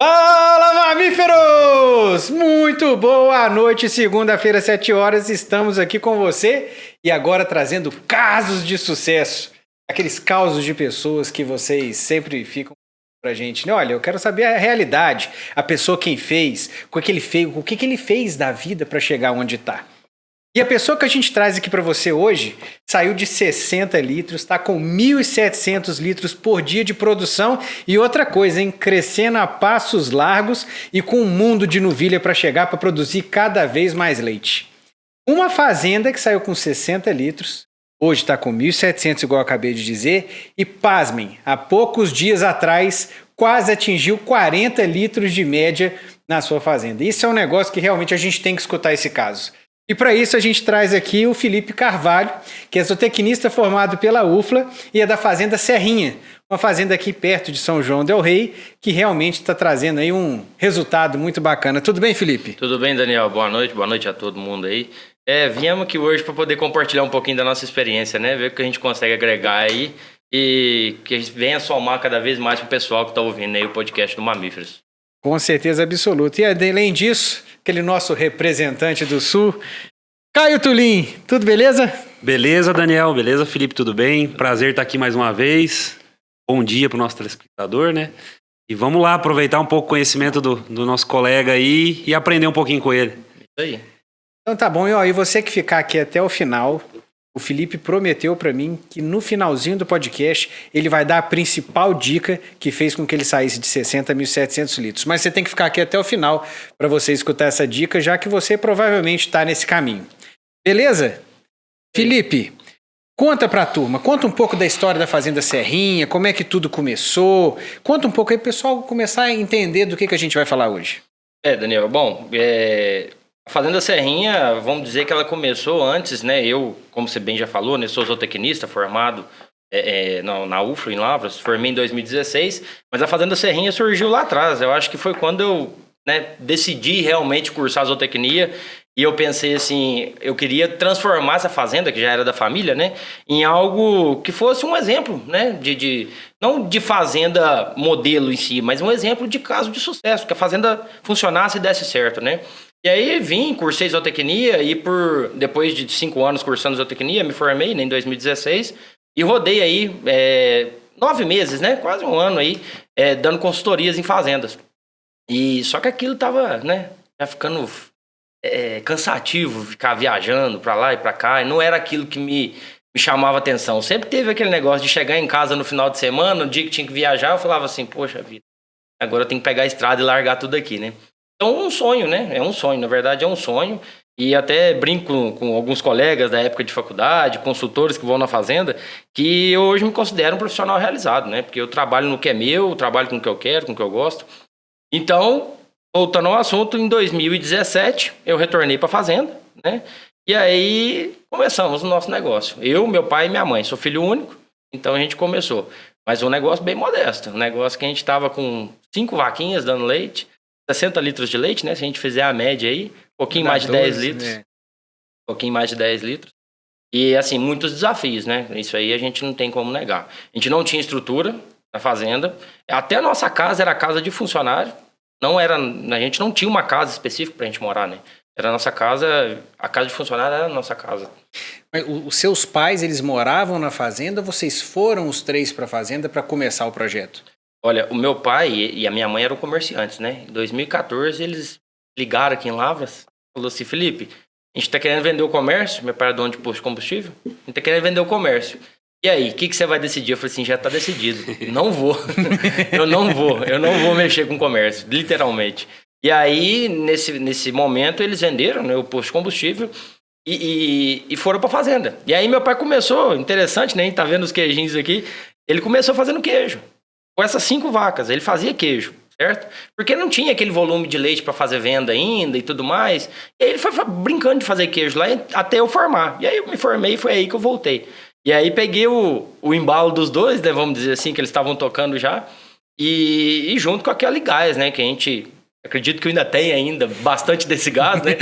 Fala, mamíferos! Muito boa noite, segunda-feira, 7 horas, estamos aqui com você e agora trazendo casos de sucesso. Aqueles causos de pessoas que vocês sempre ficam pra gente, né? Olha, eu quero saber a realidade, a pessoa quem fez, o que ele fez da vida para chegar onde está. E a pessoa que a gente traz aqui para você hoje saiu de 60 litros, está com 1.700 litros por dia de produção e outra coisa, hein? Crescendo a passos largos e com um mundo de novilha para chegar para produzir cada vez mais leite. Uma fazenda que saiu com 60 litros, hoje está com 1.700, igual eu acabei de dizer, e pasmem, há poucos dias atrás quase atingiu 40 litros de média na sua fazenda. Isso é um negócio que realmente a gente tem que escutar esse caso. E para isso a gente traz aqui o Felipe Carvalho, que é zootecnista formado pela UFLA e é da Fazenda Serrinha, uma fazenda aqui perto de São João del Rei, que realmente está trazendo aí um resultado muito bacana. Tudo bem, Felipe? Tudo bem, Daniel? Boa noite a todo mundo aí. Viemos aqui hoje para poder compartilhar um pouquinho da nossa experiência, né? Ver o que a gente consegue agregar aí e que a gente venha somar cada vez mais para o pessoal que está ouvindo aí o podcast do Mamíferos. Com certeza absoluta. E além disso, aquele nosso representante do Sul, Caio Tulim, tudo beleza? Beleza, Daniel, beleza, Felipe, tudo bem? Prazer estar aqui mais uma vez. Bom dia para o nosso telespectador, né? E vamos lá aproveitar um pouco o conhecimento do nosso colega aí e aprender um pouquinho com ele. Isso aí. Então tá bom, e você que ficar aqui até o final, o Felipe prometeu para mim que no finalzinho do podcast ele vai dar a principal dica que fez com que ele saísse de 60 a 1.700 litros. Mas você tem que ficar aqui até o final para você escutar essa dica, já que você provavelmente está nesse caminho. Beleza? Sim. Felipe, conta pra turma, conta um pouco da história da Fazenda Serrinha, como é que tudo começou, conta um pouco aí pro pessoal começar a entender do que a gente vai falar hoje. Daniel, bom, a Fazenda Serrinha, vamos dizer que ela começou antes, né? Eu, como você bem já falou, né, sou zootecnista formado na UFLA, em Lavras, formei em 2016, mas a Fazenda Serrinha surgiu lá atrás. Eu acho que foi quando eu decidi realmente cursar zootecnia e eu pensei assim, eu queria transformar essa fazenda, que já era da família, né, em algo que fosse um exemplo, né, não de fazenda modelo em si, mas um exemplo de caso de sucesso, que a fazenda funcionasse e desse certo, né. E aí cursei zootecnia e depois de 5 anos cursando zootecnia, me formei, né, em 2016 e rodei aí 9 meses, né, quase um ano aí, dando consultorias em fazendas. E só que aquilo tava, né, já ficando cansativo, ficar viajando pra lá e pra cá, e não era aquilo que me chamava atenção. Sempre teve aquele negócio de chegar em casa no final de semana, no dia que tinha que viajar, eu falava assim, poxa vida, agora eu tenho que pegar a estrada e largar tudo aqui, né? Então, um sonho, né? É um sonho, na verdade é um sonho. E até brinco com alguns colegas da época de faculdade, consultores que vão na fazenda, que eu hoje me considero um profissional realizado, né? Porque eu trabalho no que é meu, trabalho com o que eu quero, com o que eu gosto. Então, voltando ao assunto, em 2017 eu retornei para a fazenda, né? E aí começamos o nosso negócio. Eu, meu pai e minha mãe. Sou filho único, então a gente começou. Mas um negócio bem modesto. Um negócio que a gente estava com 5 vaquinhas dando leite, 60 litros de leite, né? Se a gente fizer a média aí, um pouquinho mais de 10 litros. Né? Um pouquinho mais de 10 litros. E assim, muitos desafios, né? Isso aí a gente não tem como negar. A gente não tinha estrutura na fazenda. Até a nossa casa era casa de funcionário. A gente não tinha uma casa específica pra gente morar, né? Era a nossa casa, a casa de funcionário era a nossa casa. Mas os seus pais, eles moravam na fazenda ou vocês foram os 3 para a fazenda para começar o projeto? Olha, o meu pai e a minha mãe eram comerciantes, né? Em 2014 eles ligaram aqui em Lavras, falou assim, Felipe, a gente tá querendo vender o comércio, meu pai é dono de posto de combustível, a gente tá querendo vender o comércio. E aí, o que você vai decidir? Eu falei assim, já tá decidido. Não vou. Eu não vou mexer com comércio, literalmente. E aí, nesse momento, eles venderam, né, o posto de combustível e foram pra fazenda. E aí meu pai começou, interessante, né? Tá vendo os queijinhos aqui? Ele começou fazendo queijo. Com essas 5 vacas, ele fazia queijo, certo? Porque não tinha aquele volume de leite para fazer venda ainda e tudo mais. E aí ele foi brincando de fazer queijo lá até eu formar. E aí eu me formei e foi aí que eu voltei. E aí peguei o embalo dos dois, né, vamos dizer assim, que eles estavam tocando já, e junto com aquele gás, né, que a gente Acredito que eu ainda tenho bastante desse gás, né?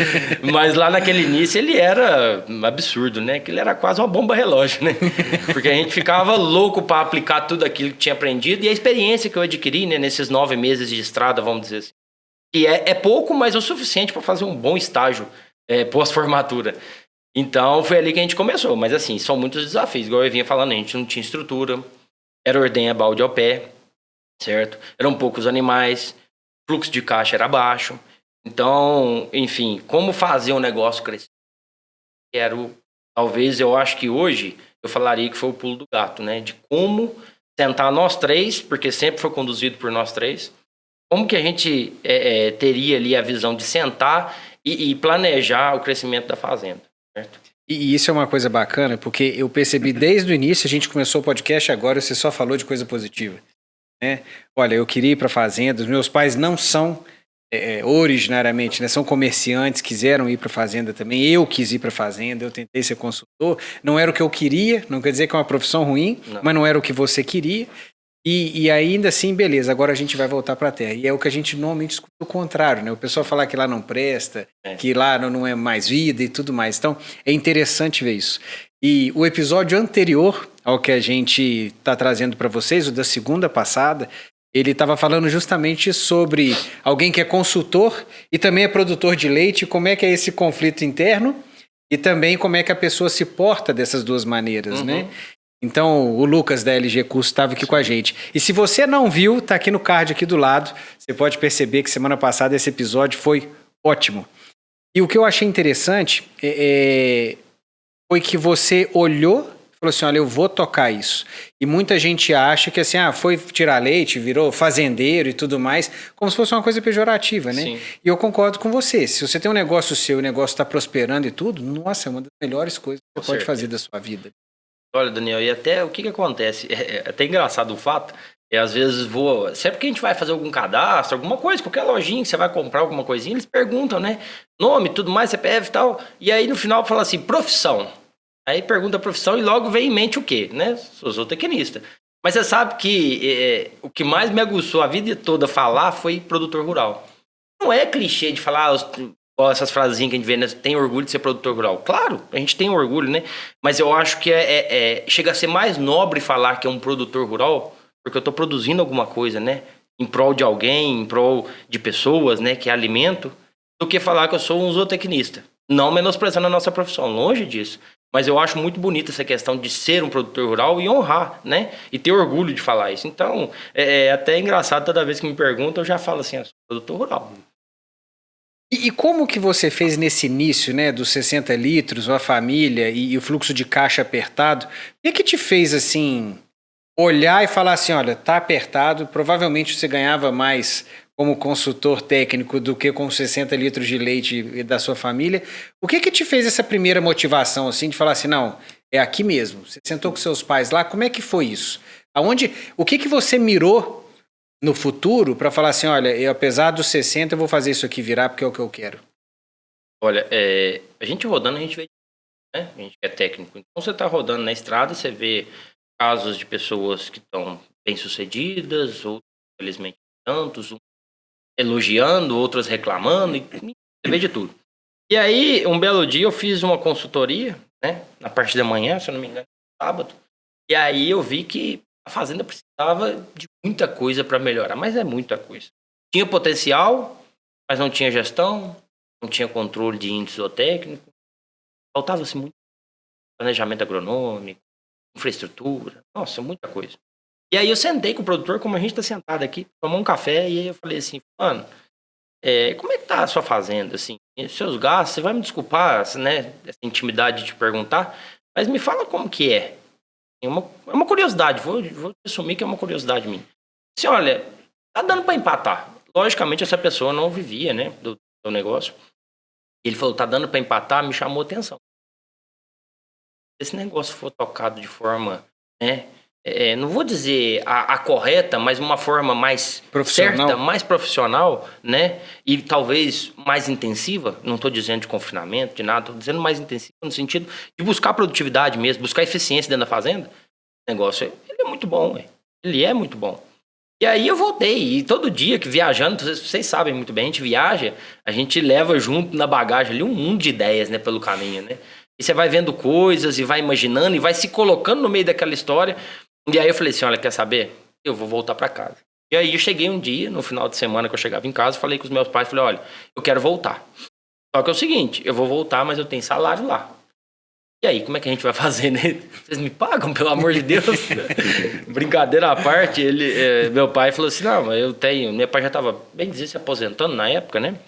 Mas lá naquele início ele era absurdo, né? Aquilo era quase uma bomba relógio, né? Porque a gente ficava louco para aplicar tudo aquilo que tinha aprendido e a experiência que eu adquiri, né? Nesses 9 meses de estrada, vamos dizer assim. E é pouco, mas é o suficiente para fazer um bom estágio pós-formatura. Então foi ali que a gente começou. Mas assim, são muitos desafios. Igual eu vinha falando, a gente não tinha estrutura, era ordenha balde ao pé, certo? Eram poucos animais, fluxo de caixa era baixo. Então, enfim, como fazer o negócio crescer? Talvez, eu acho que hoje, eu falaria que foi o pulo do gato, né? De como sentar nós três, porque sempre foi conduzido por nós três, como que a gente teria ali a visão de sentar e planejar o crescimento da fazenda, certo? E isso é uma coisa bacana, porque eu percebi desde o início, a gente começou o podcast agora, você só falou de coisa positiva, né? Olha, eu queria ir para fazenda, os meus pais não são originariamente, né, são comerciantes, quiseram ir para fazenda também, eu quis ir para fazenda, eu tentei ser consultor, não era o que eu queria, não quer dizer que é uma profissão ruim, mas não era o que você queria, e ainda assim, beleza, agora a gente vai voltar para a terra, e é o que a gente normalmente escuta o contrário, né, o pessoal falar que lá não presta, que lá não é mais vida e tudo mais, então é interessante ver isso. E o episódio anterior ao que a gente está trazendo para vocês, o da segunda passada, ele estava falando justamente sobre alguém que é consultor e também é produtor de leite, como é que é esse conflito interno e também como é que a pessoa se porta dessas duas maneiras, né? Então, o Lucas da LG Curso estava aqui com a gente. E se você não viu, tá aqui no card aqui do lado, você pode perceber que semana passada esse episódio foi ótimo. E o que eu achei interessante foi que você olhou e falou assim, olha, eu vou tocar isso. E muita gente acha que assim, foi tirar leite, virou fazendeiro e tudo mais, como se fosse uma coisa pejorativa, né? Sim. E eu concordo com você. Se você tem um negócio seu e o negócio está prosperando e tudo, nossa, é uma das melhores coisas que você pode fazer da sua vida. Olha, Daniel, e até o que acontece? É até engraçado o fato, às vezes sempre que a gente vai fazer algum cadastro, alguma coisa, qualquer lojinha que você vai comprar alguma coisinha, eles perguntam, né? Nome, tudo mais, CPF e tal, e aí no final fala assim, profissão. Aí pergunta a profissão e logo vem em mente o quê, né? Sou zootecnista. Mas você sabe que o que mais me aguçou a vida toda falar foi produtor rural. Não é clichê de falar essas frasezinhas que a gente vê, né? Tem orgulho de ser produtor rural. Claro, a gente tem orgulho, né? Mas eu acho que chega a ser mais nobre falar que é um produtor rural, porque eu estou produzindo alguma coisa, né? Em prol de alguém, em prol de pessoas, né? Que é alimento, do que falar que eu sou um zootecnista. Não menosprezando a nossa profissão, longe disso. Mas eu acho muito bonita essa questão de ser um produtor rural e honrar, né? E ter orgulho de falar isso. Então, é até engraçado, toda vez que me perguntam, eu já falo assim, eu sou produtor rural. E como que você fez nesse início, né, dos 60 litros, a família e o fluxo de caixa apertado? O que te fez, assim, olhar e falar assim, olha, tá apertado, provavelmente você ganhava mais como consultor técnico do que com 60 litros de leite da sua família. O que te fez essa primeira motivação, assim, de falar assim, não, é aqui mesmo? Você sentou com seus pais lá, como é que foi isso? O que você mirou no futuro para falar assim, olha, eu, apesar dos 60, eu vou fazer isso aqui virar porque é o que eu quero? Olha, a gente rodando, a gente vê, né? A gente é técnico. Então, você está rodando na estrada, você vê casos de pessoas que estão bem-sucedidas, outros, infelizmente, tantos, elogiando, outras reclamando, e você vê de tudo. E aí, um belo dia, eu fiz uma consultoria, né? Na parte da manhã, se eu não me engano, sábado. E aí eu vi que a fazenda precisava de muita coisa para melhorar, mas é muita coisa. Tinha potencial, mas não tinha gestão, não tinha controle de índice zootécnico. Faltava-se muito planejamento agronômico, infraestrutura, nossa, muita coisa. E aí eu sentei com o produtor, como a gente está sentado aqui, tomou um café, e aí eu falei assim, mano, como é que tá a sua fazenda, assim? Seus gastos, você vai me desculpar, né, essa intimidade de te perguntar, mas me fala como que é. É uma curiosidade, vou assumir que é uma curiosidade minha. Assim, olha, tá dando para empatar. Logicamente, essa pessoa não vivia, né, do negócio. Ele falou, tá dando para empatar, me chamou a atenção. Se esse negócio for tocado de forma, né, não vou dizer a correta, mas uma forma mais certa, mais profissional, né, e talvez mais intensiva, não estou dizendo de confinamento, de nada, estou dizendo mais intensiva no sentido de buscar produtividade mesmo, buscar eficiência dentro da fazenda, o negócio, ele é muito bom, ele é muito bom. E aí eu voltei, e todo dia que viajando, vocês sabem muito bem, a gente viaja, a gente leva junto na bagagem ali um mundo de ideias, né, pelo caminho, né? E você vai vendo coisas, e vai imaginando, e vai se colocando no meio daquela história. E aí eu falei assim, olha, quer saber? Eu vou voltar para casa. E aí eu cheguei um dia, no final de semana que eu chegava em casa, falei com os meus pais, falei, olha, eu quero voltar. Só que é o seguinte, eu vou voltar, mas eu tenho salário lá. E aí, como é que a gente vai fazer, né? Vocês me pagam, pelo amor de Deus? Brincadeira à parte, meu pai falou assim, não, eu tenho... Meu pai já estava, bem dizer, se aposentando na época, né?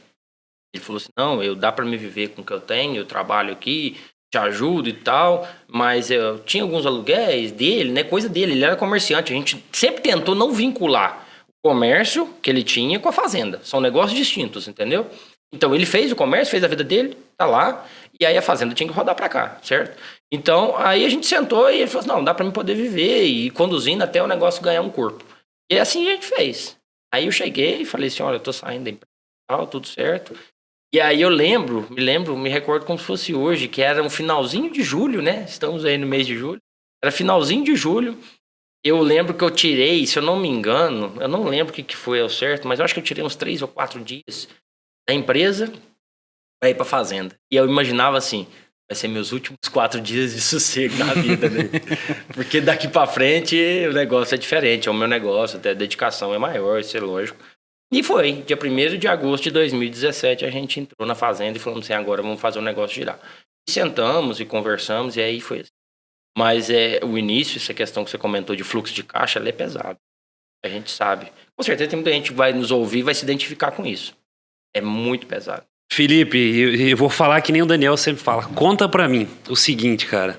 Ele falou assim, não, dá para me viver com o que eu tenho, eu trabalho aqui, te ajudo e tal, mas eu tinha alguns aluguéis dele, né? Coisa dele, ele era comerciante. A gente sempre tentou não vincular o comércio que ele tinha com a fazenda. São negócios distintos, entendeu? Então, ele fez o comércio, fez a vida dele, tá lá, e aí a fazenda tinha que rodar pra cá, certo? Então, aí a gente sentou e ele falou assim, não, dá pra mim poder viver e ir conduzindo até o negócio ganhar um corpo. E assim a gente fez. Aí eu cheguei e falei assim, olha, eu tô saindo da empresa, tudo certo. E aí eu me recordo como se fosse hoje, que era um finalzinho de julho, né? Estamos aí no mês de julho. Era finalzinho de julho. Eu lembro que eu tirei, se eu não me engano, eu não lembro o que foi ao certo, mas eu acho que eu tirei uns 3 ou 4 dias da empresa para ir para fazenda. E eu imaginava assim, vai ser meus últimos 4 dias de sossego na vida, né? Porque daqui para frente o negócio é diferente, é o meu negócio, até a dedicação é maior, isso é lógico. E foi, dia 1º de agosto de 2017 a gente entrou na fazenda e falamos assim, agora vamos fazer o negócio girar. E sentamos e conversamos e aí foi assim. Mas o início, essa questão que você comentou de fluxo de caixa, ela é pesado. A gente sabe. Com certeza tem muita gente que vai nos ouvir e vai se identificar com isso. É muito pesado. Felipe, eu vou falar que nem o Daniel sempre fala. Conta pra mim o seguinte, cara.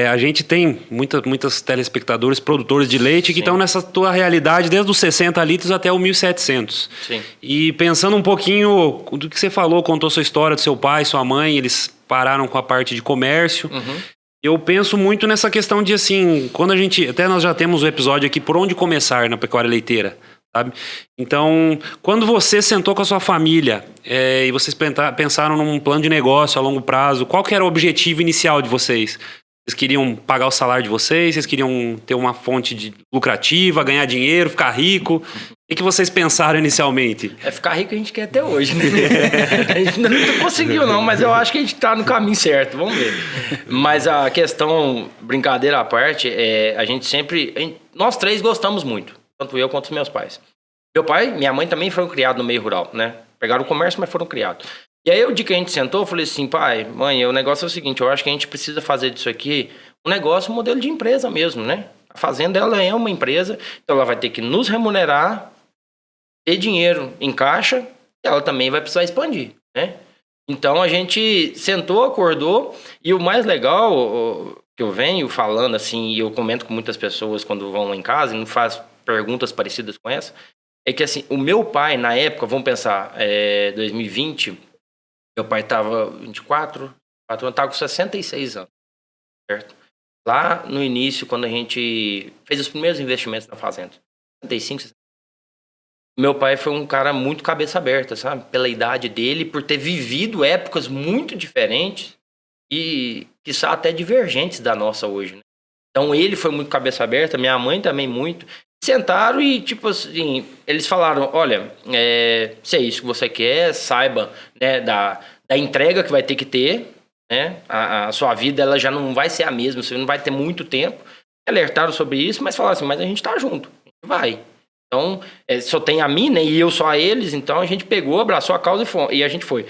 A gente tem muitos telespectadores, produtores de leite que estão nessa tua realidade desde os 60 litros até o 1.700. Sim. E pensando um pouquinho do que você falou, contou sua história do seu pai, sua mãe, eles pararam com a parte de comércio. Uhum. Eu penso muito nessa questão de assim, quando a gente... Até nós já temos o episódio aqui, por onde começar na pecuária leiteira, sabe? Então, quando você sentou com a sua família e vocês pensaram num plano de negócio a longo prazo, qual que era o objetivo inicial de vocês? Vocês queriam pagar o salário de vocês? Vocês queriam ter uma fonte lucrativa, ganhar dinheiro, ficar rico? O que vocês pensaram inicialmente? Ficar rico a gente quer até hoje, né? A gente ainda não conseguiu não, mas eu acho que a gente tá no caminho certo, vamos ver. Mas a questão, brincadeira à parte, a gente sempre... Nós 3 gostamos muito, tanto eu quanto os meus pais. Meu pai e minha mãe também foram criados no meio rural, né? Pegaram o comércio, mas foram criados. E aí o dia que a gente sentou, eu falei assim, pai, mãe, o negócio é o seguinte, eu acho que a gente precisa fazer disso aqui um negócio, um modelo de empresa mesmo, né? A fazenda, ela é uma empresa, então ela vai ter que nos remunerar, ter dinheiro em caixa, e ela também vai precisar expandir, né? Então a gente sentou, acordou, e o mais legal que eu venho falando assim, e eu comento com muitas pessoas quando vão lá em casa, e não faz perguntas parecidas com essa, é que assim, o meu pai, na época, vamos pensar, 2020... Meu pai estava 24 anos, estava com 66 anos, certo? Lá no início, quando a gente fez os primeiros investimentos na fazenda, 65, 60. Meu pai foi um cara muito cabeça aberta, sabe? Pela idade dele, por ter vivido épocas muito diferentes e, quiçá, até divergentes da nossa hoje, né? Então, ele foi muito cabeça aberta, minha mãe também muito. Sentaram e, tipo assim, eles falaram, olha, se é isso que você quer, saiba, né, da entrega que vai ter que ter, né, a sua vida ela já não vai ser a mesma, você não vai ter muito tempo. Alertaram sobre isso, mas falaram assim, mas a gente tá junto, a gente vai. Então, só tem a mim, né, e eu só a eles, então a gente pegou, abraçou a causa e a gente foi.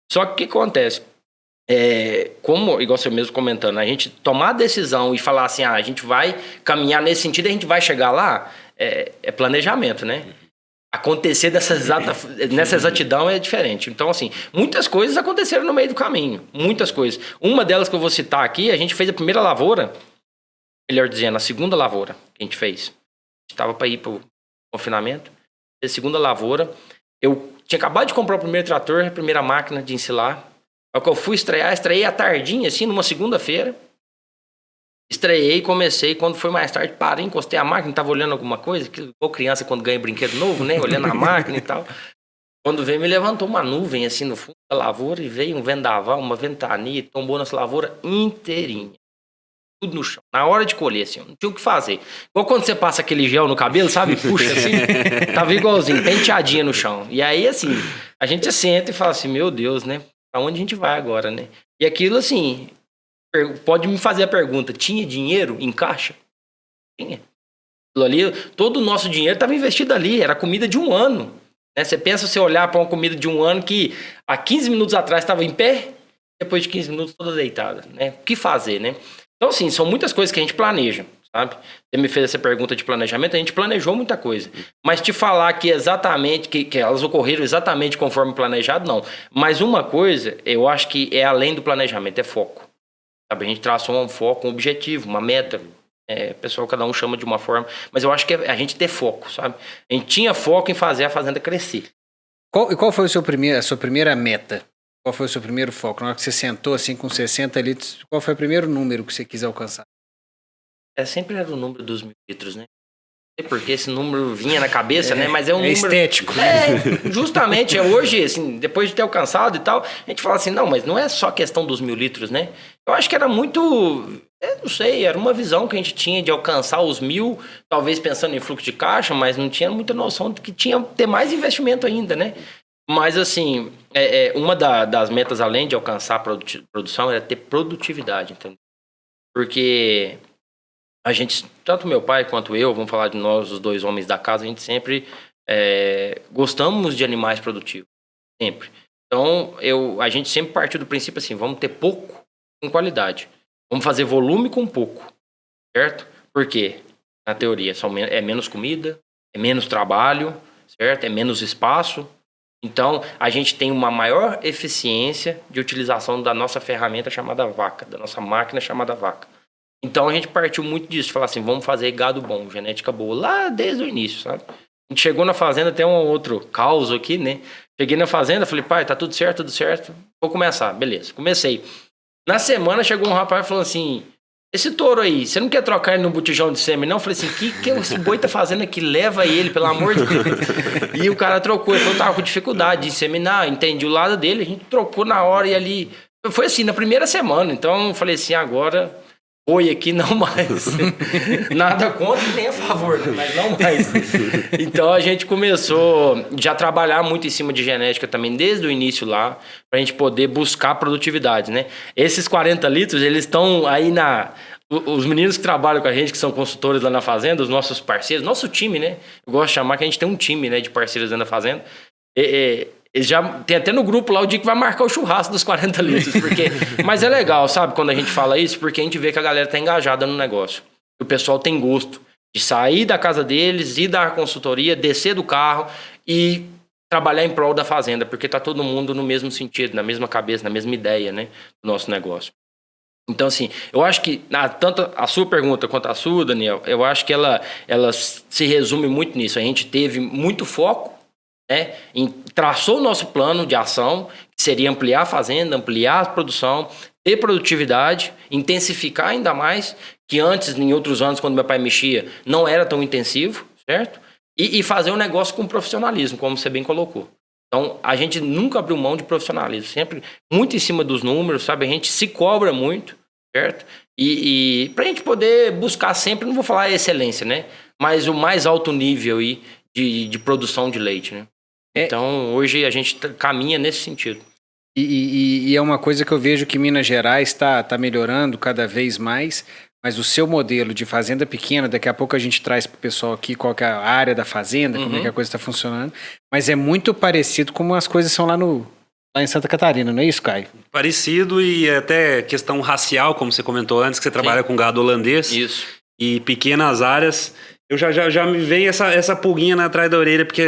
Só que o que acontece? Como, igual você mesmo comentando, a gente tomar a decisão e falar assim, a gente vai caminhar nesse sentido, a gente vai chegar lá, é planejamento, né? Acontecer nessa exatidão é diferente. Então, assim, muitas coisas aconteceram no meio do caminho, muitas coisas. Uma delas que eu vou citar aqui, a gente fez a primeira lavoura, melhor dizendo, a segunda lavoura que a gente fez. A gente estava para ir para o confinamento, fez a segunda lavoura, eu tinha acabado de comprar o primeiro trator, a primeira máquina de ensilar. Aí que eu fui estreiei à tardinha, assim, numa segunda-feira. Estreiei, comecei, quando foi mais tarde, parei, encostei a máquina, tava olhando alguma coisa, igual criança quando ganha brinquedo novo, né? Olhando a máquina e tal. Quando veio, me levantou uma nuvem, assim, no fundo da lavoura, e veio um vendaval, uma ventania, e tombou nessa lavoura inteirinha. tudo no chão. Na hora de colher, assim, não tinha o que fazer. Igual quando você passa aquele gel no cabelo, sabe? Puxa assim, tava igualzinho, penteadinha no chão. E aí, assim, a gente senta e fala assim, meu Deus, né? Pra onde a gente vai agora, né? E aquilo, assim, pode me fazer a pergunta, tinha dinheiro em caixa? Tinha. Aquilo ali, todo o nosso dinheiro estava investido ali, era comida de um ano. Né? Você pensa, você olhar para uma comida de um ano que há 15 minutos atrás estava em pé, depois de 15 minutos toda deitada. Né? O que fazer, né? Então, assim, são muitas coisas que a gente planeja, sabe? Você me fez essa pergunta de planejamento, a gente planejou muita coisa. Mas te falar que exatamente, que elas ocorreram exatamente conforme planejado, não. Mas uma coisa, eu acho que é além do planejamento, é foco. Sabe? A gente traçou um foco, um objetivo, uma meta. Pessoal, cada um chama de uma forma, mas eu acho que é a gente ter foco, sabe? A gente tinha foco em fazer a fazenda crescer. Qual foi a sua primeira meta? Qual foi o seu primeiro foco? Na hora que você sentou assim com 60 litros, qual foi o primeiro número que você quis alcançar? Sempre era o número dos 1.000 litros, né? Não sei porque esse número vinha na cabeça, né? Mas é um número estético. Justamente, hoje, assim, depois de ter alcançado e tal, a gente fala assim, não, mas não é só questão dos 1.000 litros, né? Eu acho que era muito... não sei, era uma visão que a gente tinha de alcançar os 1.000, talvez pensando em fluxo de caixa, mas não tinha muita noção de que tinha ter mais investimento ainda, né? Mas, assim, uma das metas, além de alcançar a produção, era ter produtividade, entendeu? Porque a gente, tanto meu pai quanto eu, vamos falar de nós, os dois homens da casa, a gente sempre gostamos de animais produtivos, sempre. Então, a gente sempre partiu do princípio assim, vamos ter pouco com qualidade. Vamos fazer volume com pouco, certo? Por quê? Na teoria, é menos comida, é menos trabalho, certo? É menos espaço. Então, a gente tem uma maior eficiência de utilização da nossa ferramenta chamada vaca, da nossa máquina chamada vaca. Então, a gente partiu muito disso, falar assim, vamos fazer gado bom, genética boa, lá desde o início, sabe? A gente chegou na fazenda, tem um outro caos aqui, né? Cheguei na fazenda, falei, pai, tá tudo certo, vou começar. Beleza, comecei. Na semana chegou um rapaz e falou assim, esse touro aí, você não quer trocar ele num botijão de sêmen, não? Eu falei assim, o que esse boi tá fazendo aqui? Leva ele, pelo amor de Deus. E o cara trocou, ele falou, tava com dificuldade de inseminar, entendi o lado dele, a gente trocou na hora e ali... Foi assim, na primeira semana, então eu falei assim, agora... Boi aqui não mais. Nada contra nem a favor, né? Mas não mais. Então a gente começou já a trabalhar muito em cima de genética também desde o início lá, pra gente poder buscar produtividade, né? Esses 40 litros, eles estão aí os meninos que trabalham com a gente, que são consultores lá na fazenda, os nossos parceiros, nosso time, né? Eu gosto de chamar que a gente tem um time, né, de parceiros dentro da fazenda. Eles já tem até no grupo lá o dia que vai marcar o churrasco dos 40 litros. Mas é legal, sabe, quando a gente fala isso, porque a gente vê que a galera tá engajada no negócio. O pessoal tem gosto de sair da casa deles, ir dar consultoria, descer do carro e trabalhar em prol da fazenda, porque tá todo mundo no mesmo sentido, na mesma cabeça, na mesma ideia, né, do nosso negócio. Então, assim, eu acho que tanto a sua pergunta quanto a sua, Daniel, eu acho que ela se resume muito nisso. A gente teve muito foco, né, traçou o nosso plano de ação, que seria ampliar a fazenda, ampliar a produção, ter produtividade, intensificar ainda mais, que antes, em outros anos, quando meu pai mexia, não era tão intensivo, certo? E fazer um negócio com profissionalismo, como você bem colocou. Então, a gente nunca abriu mão de profissionalismo, sempre muito em cima dos números, sabe? A gente se cobra muito, certo? E pra gente poder buscar sempre, não vou falar excelência, né? Mas o mais alto nível aí de produção de leite, né? Então, hoje a gente caminha nesse sentido. E é uma coisa que eu vejo que Minas Gerais está melhorando cada vez mais, mas o seu modelo de fazenda pequena, daqui a pouco a gente traz para o pessoal aqui qual que é a área da fazenda, como é que a coisa está funcionando, mas é muito parecido como as coisas são lá em Santa Catarina, não é isso, Caio? Parecido e até questão racial, como você comentou antes, que você trabalha com gado holandês. Isso. E pequenas áreas... Eu já me vem essa pulguinha atrás da orelha, porque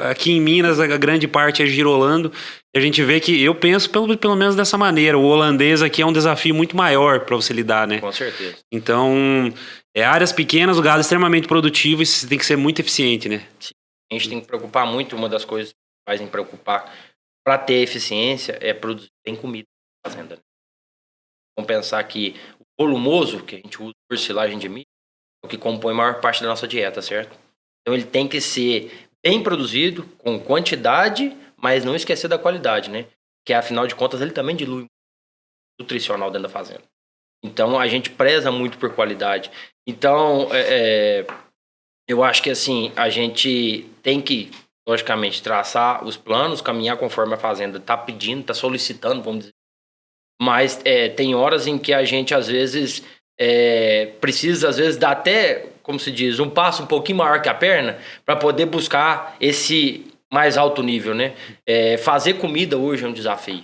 aqui em Minas a grande parte é girolando. E a gente vê que, eu penso pelo menos dessa maneira, o holandês aqui é um desafio muito maior para você lidar, né? Com certeza. Então, áreas pequenas, o gado é extremamente produtivo e você tem que ser muito eficiente, né? Sim. A gente tem que preocupar muito, uma das coisas que fazem preocupar para ter eficiência é produzir bem comida na fazenda. Né? Vamos pensar que o volumoso, que a gente usa por silagem de milho, o que compõe a maior parte da nossa dieta, certo? Então ele tem que ser bem produzido, com quantidade, mas não esquecer da qualidade, né? Que afinal de contas ele também dilui o nutricional dentro da fazenda. Então, a gente preza muito por qualidade. Então, eu acho que, assim, a gente tem que, logicamente, traçar os planos, caminhar conforme a fazenda está pedindo, está solicitando, vamos dizer. Mas tem horas em que a gente, às vezes, precisa, às vezes, dar até, como se diz, um passo um pouquinho maior que a perna para poder buscar esse mais alto nível, né? Fazer comida hoje é um desafio.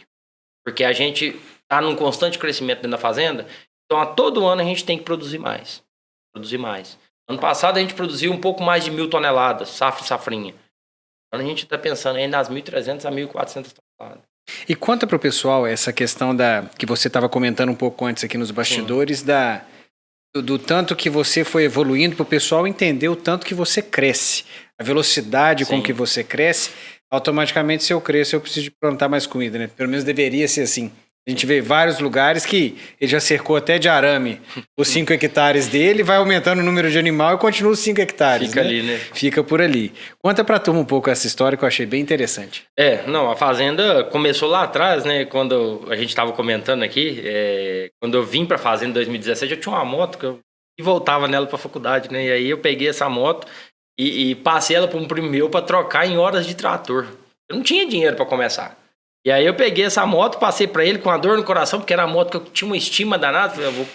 Porque a gente está num constante crescimento dentro da fazenda, então a todo ano a gente tem que produzir mais. Ano passado a gente produziu um pouco mais de 1.000 toneladas, safra e safrinha. Então a gente está pensando aí nas 1.300 a 1.400 toneladas. E conta para o pessoal essa questão que você estava comentando um pouco antes aqui nos bastidores, do tanto que você foi evoluindo para o pessoal entender o tanto que você cresce. A velocidade com que você cresce, automaticamente se eu cresço eu preciso de plantar mais comida, né? Pelo menos deveria ser assim. A gente vê vários lugares que ele já cercou até de arame os 5 hectares dele, vai aumentando o número de animal e continua os 5 hectares. Fica ali, né? Fica por ali. Conta pra turma um pouco essa história que eu achei bem interessante. Não, a fazenda começou lá atrás, né? Quando a gente estava comentando aqui, quando eu vim pra fazenda em 2017, eu tinha uma moto que eu voltava nela pra faculdade, né? E aí eu peguei essa moto e passei ela pra um primo meu pra trocar em horas de trator. Eu não tinha dinheiro pra começar. E aí eu peguei essa moto, passei pra ele com a dor no coração, porque era a moto que eu tinha uma estima danada. Falei, eu vou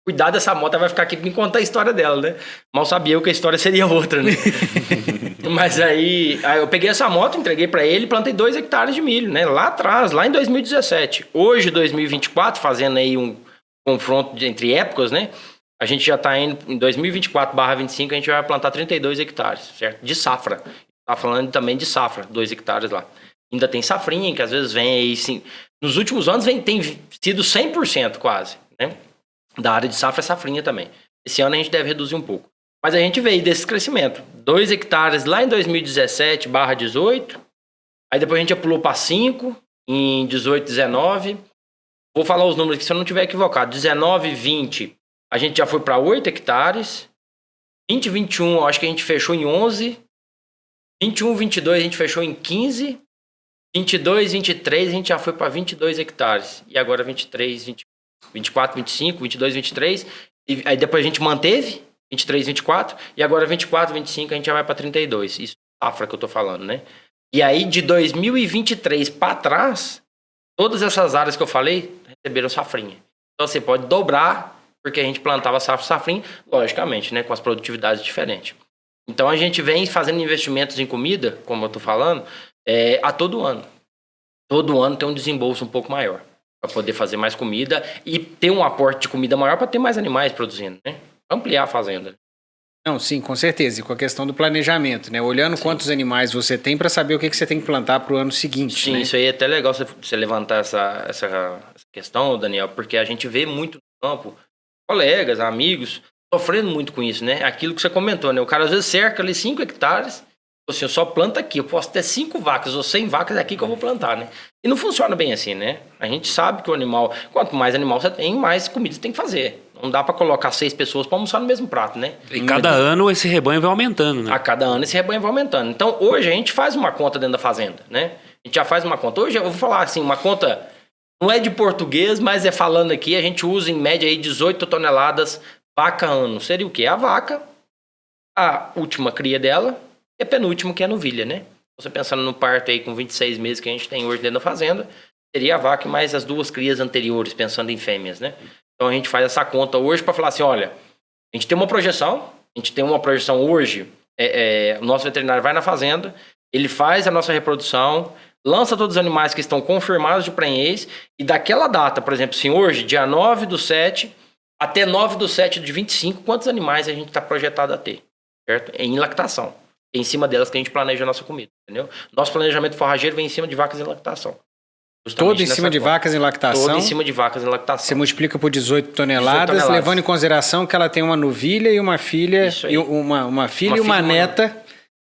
cuidar dessa moto, ela vai ficar aqui pra me contar a história dela, né? Mal sabia eu que a história seria outra, né? Mas aí eu peguei essa moto, entreguei pra ele e plantei 2 hectares de milho, né? Lá atrás, lá em 2017. Hoje, 2024, fazendo aí um confronto entre épocas, né? A gente já tá indo em 2024/25, a gente vai plantar 32 hectares, certo? De safra. Tá falando também de safra, 2 hectares lá. Ainda tem safrinha, que às vezes vem aí, sim. Nos últimos anos tem sido 100% quase, né? Da área de safra é safrinha também. Esse ano a gente deve reduzir um pouco. Mas a gente veio desse crescimento. 2 hectares lá em 2017/18. Aí depois a gente já pulou para 5 em 18, 19. Vou falar os números aqui se eu não estiver equivocado. 19, 20, a gente já foi para 8 hectares. 20, 21, eu acho que a gente fechou em 11. 21, 22, a gente fechou em 15. 22, 23, a gente já foi para 22 hectares. E agora 23, 24, 25, 22, 23. E aí depois a gente manteve 23, 24. E agora 24, 25 a gente já vai para 32. Isso é safra que eu tô falando, né? E aí de 2023 para trás, todas essas áreas que eu falei receberam safrinha. Então você pode dobrar, porque a gente plantava safrinha, logicamente, né? Com as produtividades diferentes. Então a gente vem fazendo investimentos em comida, como eu tô falando, a todo ano. Todo ano tem um desembolso um pouco maior para poder fazer mais comida e ter um aporte de comida maior para ter mais animais produzindo, né? Ampliar a fazenda. Não, sim, com certeza. E com a questão do planejamento, né? Olhando quantos animais você tem para saber o que você tem que plantar para o ano seguinte. Sim, né? Isso aí é até legal você levantar essa questão, Daniel, porque a gente vê muito no campo colegas, amigos, sofrendo muito com isso, né? Aquilo que você comentou, né? O cara às vezes cerca ali 5 hectares, assim, eu só planto aqui, eu posso ter 5 vacas ou 100 vacas aqui que eu vou plantar, né? E não funciona bem assim, né? A gente sabe que o animal, quanto mais animal você tem, mais comida você tem que fazer. Não dá para colocar 6 pessoas para almoçar no mesmo prato, né? E cada ano esse rebanho vai aumentando, né? A cada ano esse rebanho vai aumentando. Então, hoje a gente faz uma conta dentro da fazenda, né? A gente já faz uma conta. Hoje eu vou falar assim, uma conta não é de português, mas é falando aqui, a gente usa em média aí 18 toneladas vaca ano. Seria o quê? A vaca, a última cria dela e a penúltima, que é a novilha, né? Você pensando no parto aí com 26 meses que a gente tem hoje dentro da fazenda, seria a vaca e mais as 2 crias anteriores, pensando em fêmeas, né? Então a gente faz essa conta hoje para falar assim, olha, a gente tem uma projeção hoje, o nosso veterinário vai na fazenda, ele faz a nossa reprodução, lança todos os animais que estão confirmados de prenhez, e daquela data, por exemplo, assim, hoje, dia 9/7, até 9/7/25, quantos animais a gente está projetado a ter, certo? Em lactação. É em cima delas que a gente planeja a nossa comida, entendeu? Nosso planejamento forrageiro vem em cima de vacas em lactação. Todo em cima de vacas em lactação? Todo em cima de vacas em lactação. Você multiplica por 18 toneladas, levando em consideração que ela tem uma novilha e uma filha, e uma filha e uma neta.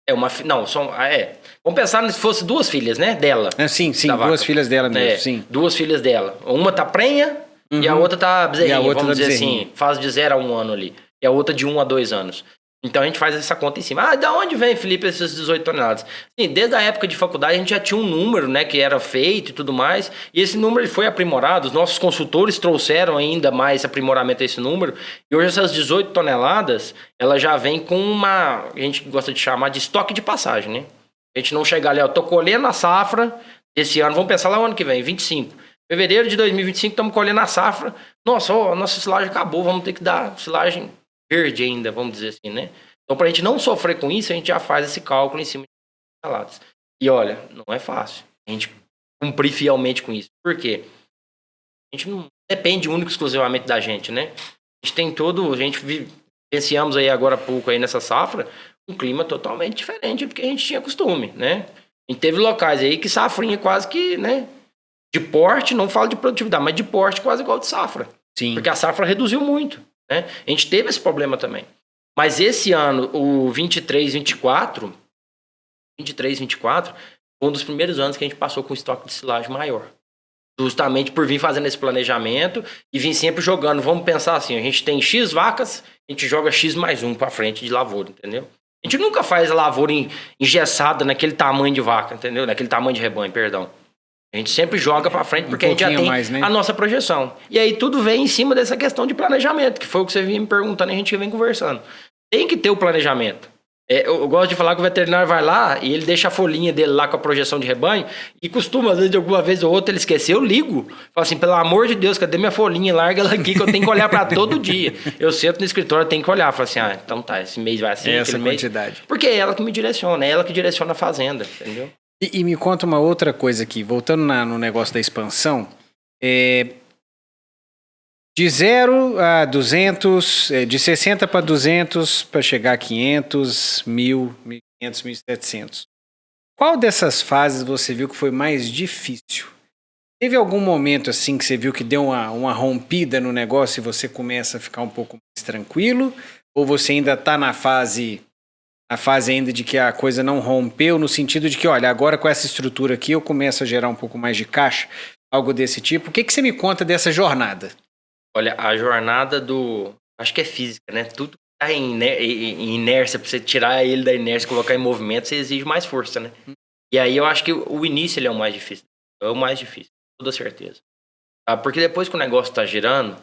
Vamos pensar se fosse 2 filhas, né, dela. Sim, 2 filhas dela mesmo, sim. 2 filhas dela. Uma tá prenha e a outra tá bezerrinha, vamos dizer assim, faz de 0 a 1 ano ali. E a outra de 1 a 2 anos. Então a gente faz essa conta em cima. Da onde vem, Felipe, essas 18 toneladas? Sim, desde a época de faculdade a gente já tinha um número, né, que era feito e tudo mais, e esse número foi aprimorado, os nossos consultores trouxeram ainda mais aprimoramento a esse número, e hoje essas 18 toneladas, ela já vem com uma, a gente gosta de chamar de estoque de passagem, né? A gente não chegar ali, ó, tô colhendo a safra desse ano, vamos pensar lá o ano que vem, 25. Fevereiro de 2025, estamos colhendo a safra, nossa, a nossa silagem acabou, vamos ter que dar silagem verde ainda, vamos dizer assim, né? Então, para a gente não sofrer com isso, a gente já faz esse cálculo em cima de toneladas. E olha, não é fácil a gente cumprir fielmente com isso. Por quê? A gente não depende único e exclusivamente da gente, né? A gente tem a gente vivenciamos aí agora há pouco aí nessa safra um clima totalmente diferente do que a gente tinha costume, né? A gente teve locais aí que safrinha quase que, né? De porte, não falo de produtividade, mas de porte quase igual de safra. Sim. Porque a safra reduziu muito, né? A gente teve esse problema também. Mas esse ano, o 23-24, foi um dos primeiros anos que a gente passou com estoque de silagem maior. Justamente por vir fazendo esse planejamento e vir sempre jogando. Vamos pensar assim, a gente tem X vacas, a gente joga X mais 1 para frente de lavoura, entendeu? A gente nunca faz a lavoura engessada naquele tamanho de vaca, entendeu? Naquele tamanho de rebanho, perdão. A gente sempre joga para frente porque a gente já tem mais, né? A nossa projeção. E aí tudo vem em cima dessa questão de planejamento, que foi o que você vinha me perguntando e a gente vem conversando. Tem que ter o planejamento. Eu gosto de falar que o veterinário vai lá e ele deixa a folhinha dele lá com a projeção de rebanho e costuma, às vezes, de alguma vez ou outra, ele esquecer. Eu ligo. Falo assim, pelo amor de Deus, cadê minha folhinha? Larga ela aqui que eu tenho que olhar para todo dia. Eu sento no escritório, eu tenho que olhar. Falo assim, então tá, esse mês vai assim, essa aquele quantidade. Mês. Porque é ela que me direciona, é ela que direciona a fazenda, entendeu? E me conta uma outra coisa aqui, voltando no negócio da expansão, de 0 a 200, de 60 para 200 para chegar a 500, 1.000, 1.500, 1.700. Qual dessas fases você viu que foi mais difícil? Teve algum momento assim que você viu que deu uma rompida no negócio e você começa a ficar um pouco mais tranquilo? Ou você ainda está na fase ainda de que a coisa não rompeu, no sentido de que, olha, agora com essa estrutura aqui eu começo a gerar um pouco mais de caixa, algo desse tipo? O que você me conta dessa jornada? Olha, a jornada acho que é física, né? Tudo que tá em inércia, pra você tirar ele da inércia e colocar em movimento, você exige mais força, né? E aí eu acho que o início ele é o mais difícil. É o mais difícil, com toda certeza. Porque depois que o negócio tá girando,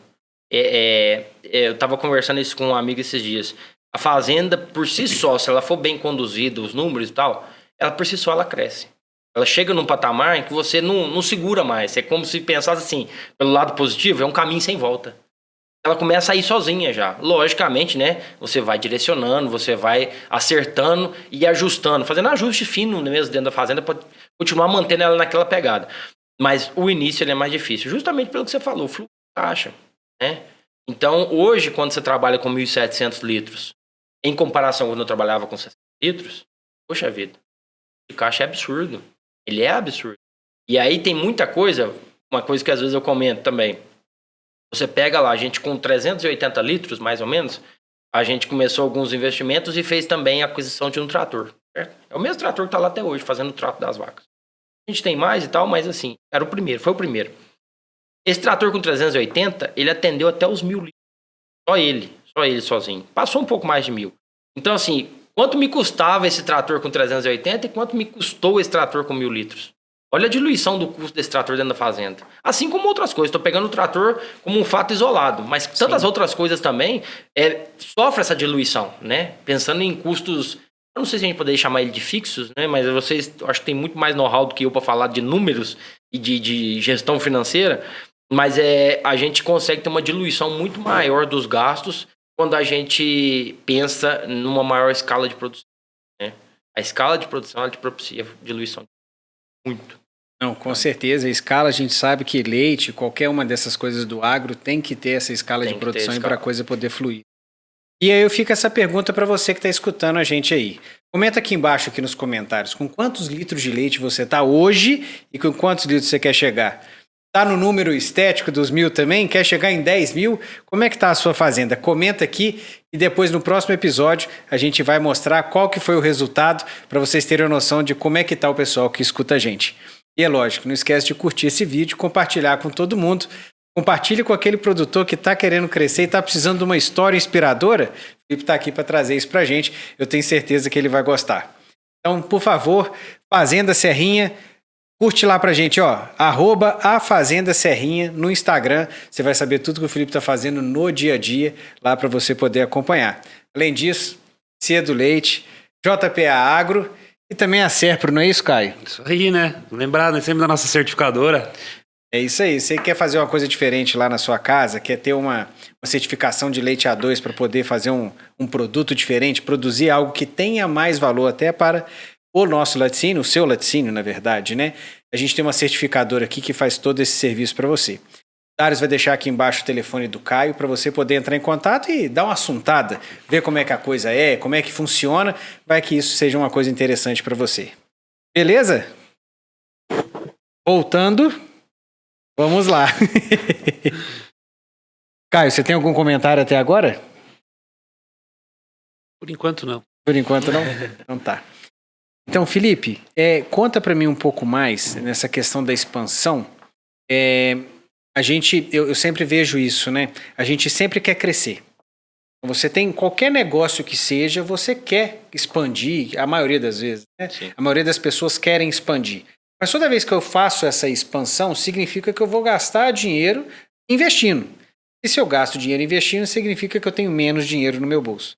eu tava conversando isso com um amigo esses dias. A fazenda, por si só, se ela for bem conduzida, os números e tal, ela por si só ela cresce. Ela chega num patamar em que você não segura mais. É como se pensasse assim, pelo lado positivo, é um caminho sem volta. Ela começa a ir sozinha já. Logicamente, né? Você vai direcionando, você vai acertando e ajustando, fazendo ajuste fino mesmo dentro da fazenda para continuar mantendo ela naquela pegada. Mas o início ele é mais difícil, justamente pelo que você falou, fluxo de caixa, né? Então, hoje, quando você trabalha com 1.700 litros, em comparação quando eu trabalhava com 60 litros, poxa vida, o caixa é absurdo. Ele é absurdo. E aí tem muita coisa, uma coisa que às vezes eu comento também. Você pega lá, a gente com 380 litros, mais ou menos, a gente começou alguns investimentos e fez também a aquisição de um trator. Certo? É o mesmo trator que está lá até hoje, fazendo o trato das vacas. A gente tem mais e tal, mas assim, foi o primeiro. Esse trator com 380, ele atendeu até os 1.000 litros. Só ele sozinho. Passou um pouco mais de 1.000. Então assim, quanto me custava esse trator com 380 e quanto me custou esse trator com 1.000 litros? Olha a diluição do custo desse trator dentro da fazenda. Assim como outras coisas. Estou pegando o trator como um fato isolado. Mas tantas outras coisas também sofrem essa diluição, né? Pensando em custos, eu não sei se a gente poderia chamar ele de fixos, né? Mas vocês, acho que tem muito mais know-how do que eu para falar de números e de gestão financeira. Mas a gente consegue ter uma diluição muito maior dos gastos quando a gente pensa numa maior escala de produção, né? A escala de produção, ela te propicia diluição muito. Não, com certeza. A escala, a gente sabe que leite, qualquer uma dessas coisas do agro, tem que ter essa escala de produção para a coisa poder fluir. E aí eu fico essa pergunta para você que está escutando a gente aí. Comenta aqui embaixo, aqui nos comentários, com quantos litros de leite você está hoje e com quantos litros você quer chegar? Está no número estético dos 1.000 também? Quer chegar em 10.000? Como é que está a sua fazenda? Comenta aqui e depois no próximo episódio a gente vai mostrar qual que foi o resultado para vocês terem a noção de como é que está o pessoal que escuta a gente. E é lógico, não esquece de curtir esse vídeo, compartilhar com todo mundo. Compartilhe com aquele produtor que está querendo crescer e está precisando de uma história inspiradora. Felipe está aqui para trazer isso para a gente. Eu tenho certeza que ele vai gostar. Então, por favor, Fazenda Serrinha, curte lá pra gente, ó, @afazenda-serrinha no Instagram. Você vai saber tudo que o Felipe tá fazendo no dia a dia, lá para você poder acompanhar. Além disso, Cedo Leite, JPA Agro e também a Serpro, não é isso, Caio? Isso aí, né? Lembrar, né, sempre da nossa certificadora. É isso aí. Você quer fazer uma coisa diferente lá na sua casa, quer ter uma certificação de leite A2 para poder fazer um produto diferente, produzir algo que tenha mais valor até para o nosso laticínio, o seu laticínio, na verdade, né? A gente tem uma certificadora aqui que faz todo esse serviço para você. O Darius vai deixar aqui embaixo o telefone do Caio para você poder entrar em contato e dar uma assuntada, ver como é que a coisa é, como é que funciona, vai que isso seja uma coisa interessante para você. Beleza? Voltando, vamos lá. Caio, você tem algum comentário até agora? Por enquanto, não. Por enquanto, não? Então tá. Então, Felipe, conta para mim um pouco mais nessa questão da expansão. Eu sempre vejo isso, né? A gente sempre quer crescer. Você tem qualquer negócio que seja, você quer expandir, a maioria das vezes, né? Sim. A maioria das pessoas querem expandir. Mas toda vez que eu faço essa expansão, significa que eu vou gastar dinheiro investindo. E se eu gasto dinheiro investindo, significa que eu tenho menos dinheiro no meu bolso.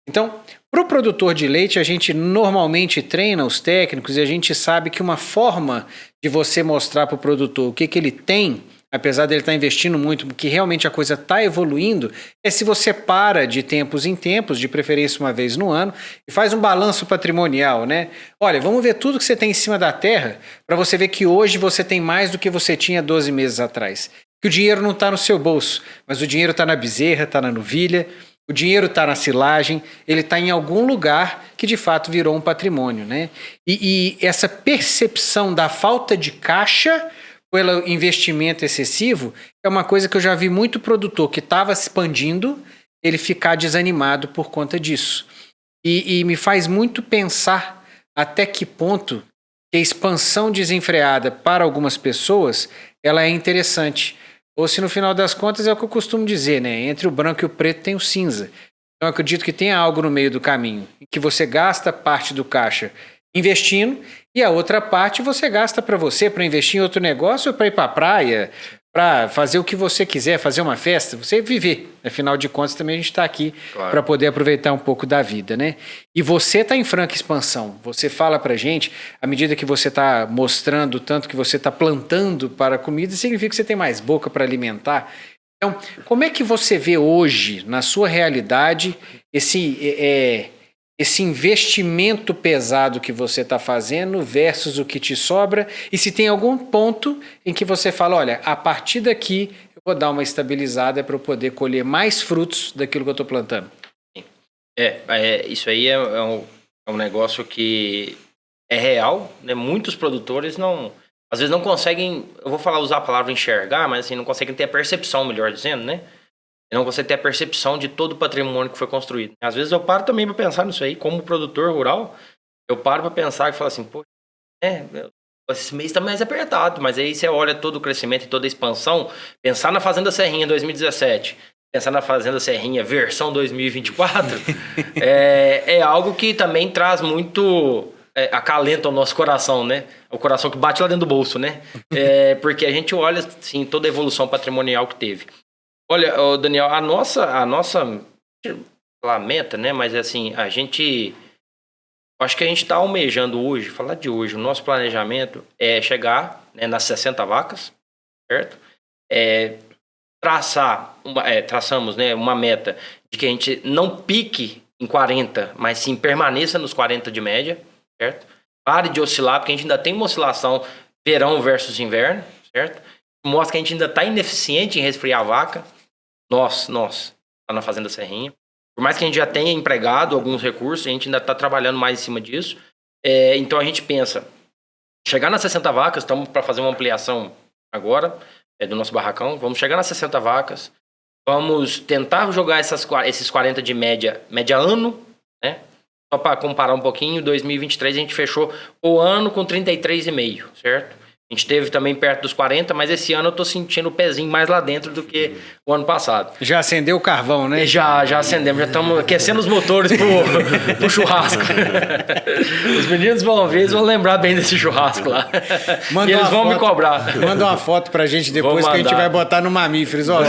Então, para o produtor de leite, a gente normalmente treina os técnicos e a gente sabe que uma forma de você mostrar para o produtor o que ele tem, apesar dele estar investindo muito, que realmente a coisa está evoluindo, é se você para de tempos em tempos, de preferência uma vez no ano, e faz um balanço patrimonial, né? Olha, vamos ver tudo que você tem em cima da terra para você ver que hoje você tem mais do que você tinha 12 meses atrás. Que o dinheiro não está no seu bolso, mas o dinheiro está na bezerra, está na novilha. O dinheiro está na silagem, ele está em algum lugar que de fato virou um patrimônio, né? E essa percepção da falta de caixa pelo investimento excessivo é uma coisa que eu já vi muito produtor que estava expandindo, ele ficar desanimado por conta disso. E me faz muito pensar até que ponto que a expansão desenfreada para algumas pessoas ela é interessante. Ou se no final das contas é o que eu costumo dizer, né? Entre o branco e o preto tem o cinza. Então eu acredito que tem algo no meio do caminho, em que você gasta parte do caixa investindo e a outra parte você gasta para você, para investir em outro negócio ou para ir para a praia, para fazer o que você quiser, fazer uma festa, você viver. Afinal de contas também a gente está aqui para poder aproveitar um pouco da vida, né? E você está em franca expansão. Você fala para a gente, à medida que você está mostrando tanto que você está plantando para a comida, significa que você tem mais boca para alimentar. Então, como é que você vê hoje, na sua realidade, esse investimento pesado que você está fazendo versus o que te sobra? E se tem algum ponto em que você fala, olha, a partir daqui eu vou dar uma estabilizada para eu poder colher mais frutos daquilo que eu estou plantando? Isso aí é um negócio que é real, né? Muitos produtores às vezes não conseguem, eu vou usar a palavra enxergar, mas assim, não conseguem ter a percepção, melhor dizendo, né? Não consegue ter a percepção de todo o patrimônio que foi construído. Às vezes eu paro também para pensar nisso aí, como produtor rural, eu paro para pensar e falo assim, pô, esse mês está mais apertado, mas aí você olha todo o crescimento e toda a expansão, pensar na Fazenda Serrinha 2017, pensar na Fazenda Serrinha versão 2024, é algo que também traz muito, acalenta o nosso coração, né? O coração que bate lá dentro do bolso, né? Porque a gente olha, assim, toda a evolução patrimonial que teve. Olha, Daniel, a nossa meta, né? Mas assim, acho que a gente está almejando hoje, falar de hoje, o nosso planejamento é chegar, né, nas 60 vacas, certo? Traçamos, né, uma meta de que a gente não pique em 40, mas sim permaneça nos 40 de média, certo? Pare de oscilar, porque a gente ainda tem uma oscilação verão versus inverno, certo? Mostra que a gente ainda está ineficiente em resfriar a vaca. Nós, tá na Fazenda Serrinha. Por mais que a gente já tenha empregado alguns recursos, a gente ainda está trabalhando mais em cima disso. Então a gente pensa, chegar nas 60 vacas, estamos para fazer uma ampliação agora do nosso barracão, vamos chegar nas 60 vacas, vamos tentar jogar esses 40 de média ano, né? Só para comparar um pouquinho, 2023 a gente fechou o ano com 33,5, certo? A gente teve também perto dos 40, mas esse ano eu tô sentindo o pezinho mais lá dentro do que o ano passado. Já acendeu o carvão, né? Já acendemos, já estamos aquecendo os motores pro churrasco. Os meninos vão ver, eles vão lembrar bem desse churrasco lá. E eles vão me cobrar. Manda uma foto pra gente depois que a gente vai botar no Mamíferos. Ó,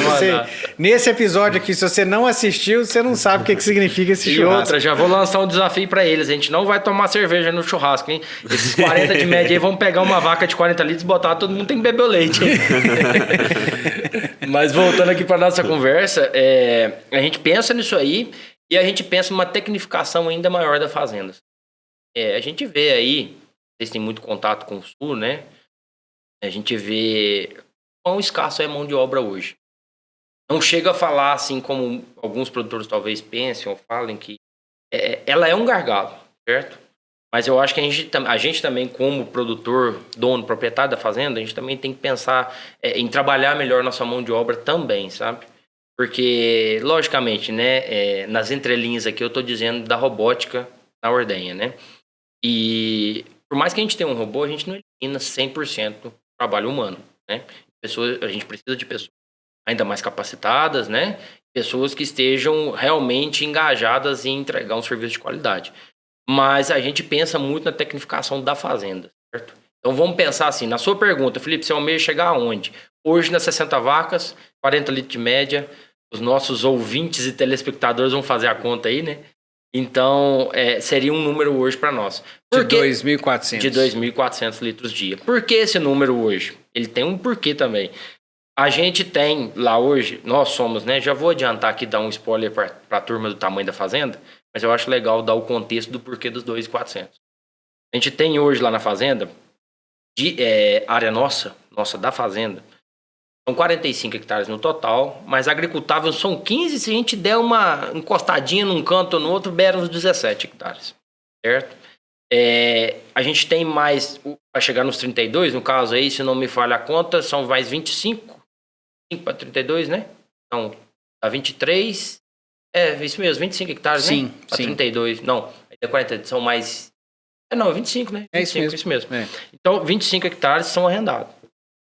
nesse episódio aqui, se você não assistiu, você não sabe o que significa esse churrasco. E outra, já vou lançar um desafio pra eles. A gente não vai tomar cerveja no churrasco, hein? Esses 40 de média aí vão pegar uma vaca de 40 litros e botar, todo mundo tem que beber o leite. Mas voltando aqui para nossa conversa, a gente pensa nisso aí e a gente pensa numa tecnificação ainda maior da fazenda. A gente vê aí, vocês têm muito contato com o Sul, né? A gente vê quão escasso é a mão de obra hoje. Não chega a falar assim como alguns produtores talvez pensem ou falem que ela é um gargalo, certo? Mas eu acho que a gente também, como produtor, dono, proprietário da fazenda, a gente também tem que pensar em trabalhar melhor nossa mão de obra também, sabe? Porque, logicamente, né, nas entrelinhas aqui eu estou dizendo da robótica na ordenha, né? E por mais que a gente tenha um robô, a gente não elimina 100% do trabalho humano, né? A gente precisa de pessoas ainda mais capacitadas, né? Pessoas que estejam realmente engajadas em entregar um serviço de qualidade. Mas a gente pensa muito na tecnificação da fazenda, certo? Então vamos pensar assim, na sua pergunta, Felipe, você almeja chegar aonde? Hoje nas 60 vacas, 40 litros de média, os nossos ouvintes e telespectadores vão fazer a conta aí, né? Então, seria um número hoje para nós. De 2.400. De 2.400 litros dia. Por que esse número hoje? Ele tem um porquê também. A gente tem lá hoje, nós somos, né? Já vou adiantar aqui, dar um spoiler para a turma do tamanho da fazenda, mas eu acho legal dar o contexto do porquê dos 2.400. A gente tem hoje lá na fazenda, área nossa da fazenda, são 45 hectares no total, mas agricultável são 15, se a gente der uma encostadinha num canto ou no outro, beira uns 17 hectares, certo? A gente tem mais, para chegar nos 32, no caso aí, se não me falha a conta, são mais 25 para 32, né? Então, dá 23... isso mesmo, 25 hectares, sim, né? Para 32, não, 40, são mais... 25, né? 25, isso mesmo. Então, 25 hectares são arrendados.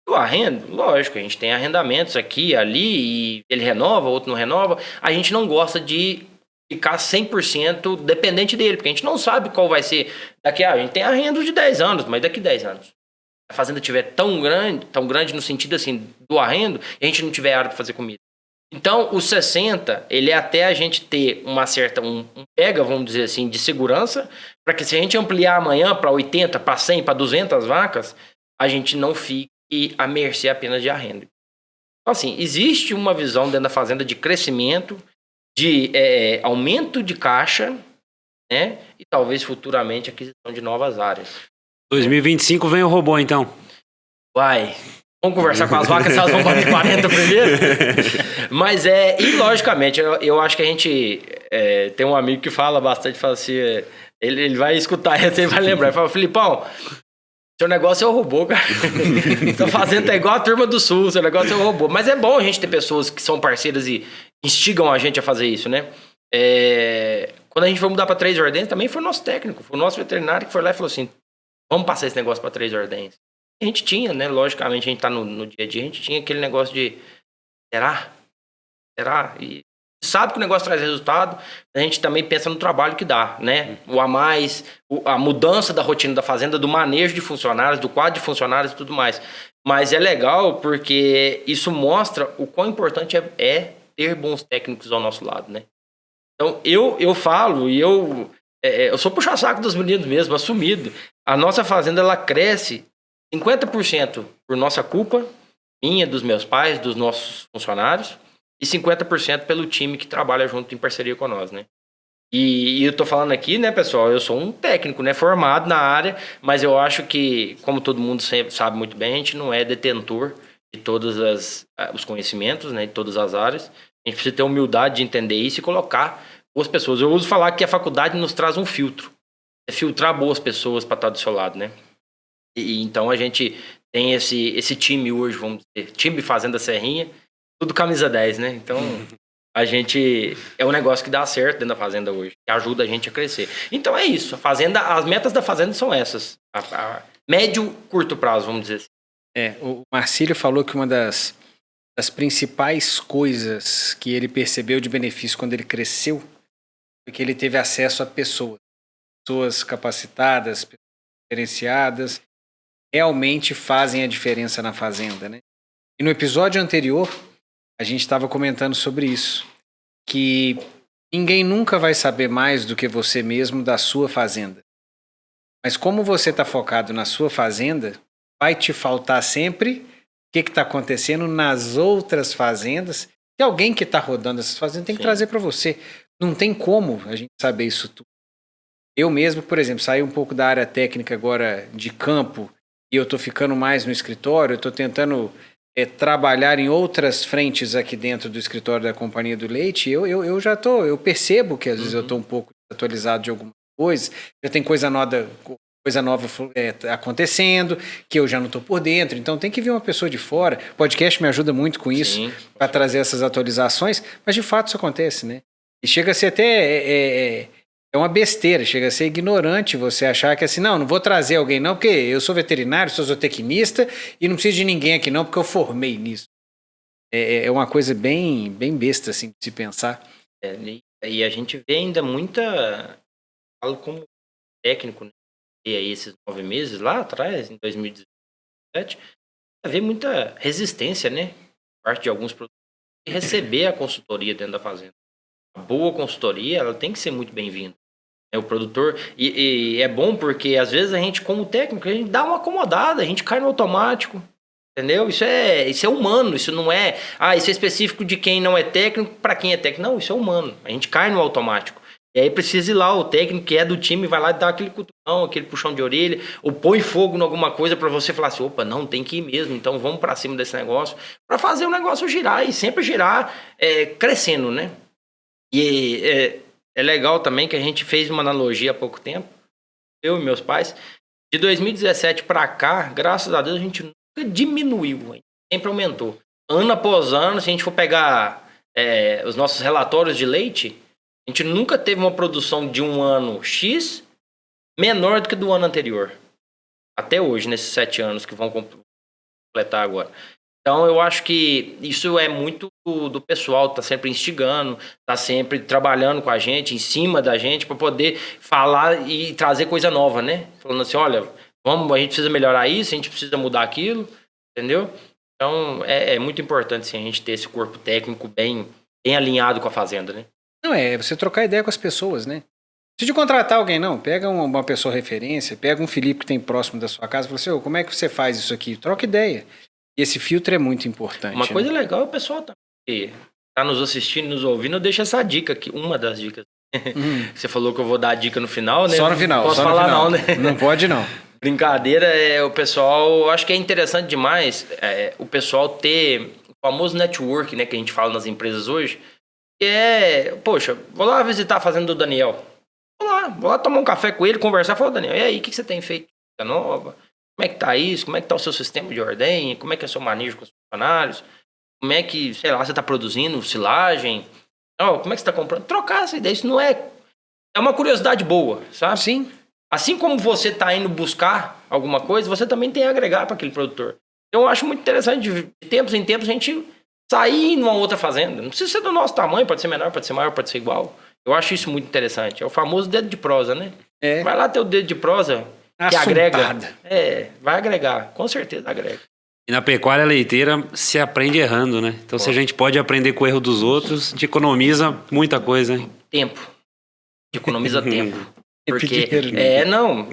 O arrendo, lógico, a gente tem arrendamentos aqui, ali, e ele renova, outro não renova. A gente não gosta de ficar 100% dependente dele, porque a gente não sabe qual vai ser. A gente tem arrendo de 10 anos, mas daqui 10 anos. A fazenda estiver tão grande no sentido assim do arrendo, e a gente não tiver área para fazer comida. Então, o 60, ele é até a gente ter uma certa, pega, vamos dizer assim, de segurança, para que se a gente ampliar amanhã para 80, para 100, para 200 vacas, a gente não fique à mercê apenas de arrendo. Então, assim, existe uma visão dentro da fazenda de crescimento, de aumento de caixa, né? E talvez futuramente aquisição de novas áreas. 2025 vem o robô, então. Vai. Vamos conversar com as vacas, se elas vão bater 40 primeiro. Mas e logicamente, eu acho que a gente tem um amigo que fala bastante, fala assim, ele vai escutar, ele vai lembrar, ele fala, Filipão, seu negócio é o robô, cara. Sua fazenda é igual a turma do Sul, seu negócio é o robô. Mas é bom a gente ter pessoas que são parceiras e instigam a gente a fazer isso, né? Quando a gente foi mudar para 3 ordens, também foi o nosso técnico, foi o nosso veterinário que foi lá e falou assim, vamos passar esse negócio para 3 ordens. A gente tinha, né? Logicamente, a gente tá no dia a dia, a gente tinha aquele negócio de será? E sabe que o negócio traz resultado, a gente também pensa no trabalho que dá, né? O a mais, a mudança da rotina da fazenda, do manejo de funcionários, do quadro de funcionários e tudo mais. Mas é legal porque isso mostra o quão importante é ter bons técnicos ao nosso lado, né? Então, eu falo e eu sou puxa-saco dos meninos mesmo, assumido. A nossa fazenda, ela cresce 50% por nossa culpa, minha, dos meus pais, dos nossos funcionários, e 50% pelo time que trabalha junto em parceria com nós, né? E eu tô falando aqui, né, pessoal, eu sou um técnico, né, formado na área, mas eu acho que, como todo mundo sabe muito bem, a gente não é detentor de todos os conhecimentos, né, de todas as áreas. A gente precisa ter humildade de entender isso e colocar boas pessoas. Eu uso falar que a faculdade nos traz um filtro. É filtrar boas pessoas para estar do seu lado, né? E então a gente tem esse time hoje, vamos dizer, time Fazenda Serrinha, tudo camisa 10, né? Então a gente é um negócio que dá certo dentro da fazenda hoje, que ajuda a gente a crescer. Então é isso, as metas da fazenda são essas, a médio, curto prazo, vamos dizer assim. O Marcílio falou que uma das principais coisas que ele percebeu de benefício quando ele cresceu foi que ele teve acesso a pessoas capacitadas, pessoas diferenciadas, realmente fazem a diferença na fazenda, né? E no episódio anterior, a gente estava comentando sobre isso, que ninguém nunca vai saber mais do que você mesmo da sua fazenda. Mas como você está focado na sua fazenda, vai te faltar sempre o que está acontecendo nas outras fazendas. E alguém que está rodando essas fazendas tem que trazer para você. Não tem como a gente saber isso tudo. Eu mesmo, por exemplo, saí um pouco da área técnica agora de campo e eu estou ficando mais no escritório, eu estou tentando trabalhar em outras frentes aqui dentro do escritório da Companhia do Leite. Eu já eu percebo que às vezes eu estou um pouco desatualizado de alguma coisa, já tem coisa nova acontecendo, que eu já não estou por dentro, então tem que vir uma pessoa de fora. O podcast me ajuda muito com isso, para trazer essas atualizações, mas de fato isso acontece, né? E chega a ser até uma besteira, chega a ser ignorante você achar que assim, não vou trazer alguém não, porque eu sou veterinário, sou zootecnista e não preciso de ninguém aqui não, porque eu formei nisso. É uma coisa bem, bem besta assim, de se pensar. E a gente vê ainda muita, falo como técnico, né? E aí esses 9 meses lá atrás, em 2017, vê muita resistência, né? Por parte de alguns produtores de receber a consultoria dentro da fazenda. A boa consultoria, ela tem que ser muito bem-vinda. O produtor, e é bom porque às vezes a gente, como técnico, a gente dá uma acomodada, a gente cai no automático, entendeu? Isso é humano, isso não é, isso é específico de quem não é técnico para quem é técnico. Não, isso é humano, a gente cai no automático. E aí precisa ir lá, o técnico que é do time vai lá e dá aquele cutucão, aquele puxão de orelha, ou põe fogo em alguma coisa para você falar assim, opa, não, tem que ir mesmo, então vamos para cima desse negócio, para fazer o negócio girar e sempre girar crescendo, né? E é legal também que a gente fez uma analogia há pouco tempo, eu e meus pais, de 2017 para cá, graças a Deus, a gente nunca diminuiu, a gente sempre aumentou. Ano após ano, se a gente for pegar os nossos relatórios de leite, a gente nunca teve uma produção de um ano X menor do que do ano anterior. Até hoje, nesses 7 anos que vão completar agora. Então, eu acho que isso é muito do pessoal, tá sempre instigando, tá sempre trabalhando com a gente, em cima da gente, para poder falar e trazer coisa nova, né? Falando assim, olha, a gente precisa melhorar isso, a gente precisa mudar aquilo, entendeu? Então, é muito importante, sim, a gente ter esse corpo técnico bem alinhado com a fazenda, né? Não, você trocar ideia com as pessoas, né? Se de contratar alguém, não, pega uma pessoa referência, pega um Felipe que tem próximo da sua casa e fala assim, como é que você faz isso aqui? Troca ideia. E esse filtro é muito importante. Uma coisa legal é o pessoal que tá nos assistindo, nos ouvindo, eu deixo essa dica aqui, uma das dicas. Você falou que eu vou dar a dica no final, né? Só no final. Não posso falar não, né? Não pode não. Brincadeira, o pessoal, eu acho que é interessante demais o pessoal ter o famoso network, né, que a gente fala nas empresas hoje, que poxa, vou lá visitar a fazenda do Daniel. Vou lá tomar um café com ele, conversar, falar, Daniel, e aí, o que você tem feito? Nova? Como é que tá isso? Como é que tá o seu sistema de ordenha? Como é que é o seu manejo com os funcionários? Como é que, sei lá, você tá produzindo silagem? Como é que você tá comprando? Trocar essa ideia, isso não é uma curiosidade boa, sabe? Sim. Assim como você tá indo buscar alguma coisa, você também tem a agregar para aquele produtor. Então, eu acho muito interessante, de tempos em tempos, a gente sair numa outra fazenda. Não precisa ser do nosso tamanho, pode ser menor, pode ser maior, pode ser igual. Eu acho isso muito interessante. É o famoso dedo de prosa, né? Vai lá ter o dedo de prosa que agrega. Vai agregar. Com certeza agrega. E na pecuária leiteira se aprende errando, né? Então, se a gente pode aprender com o erro dos outros, a gente economiza muita coisa, hein? Tempo. Economiza tempo. Porque, dinheiro,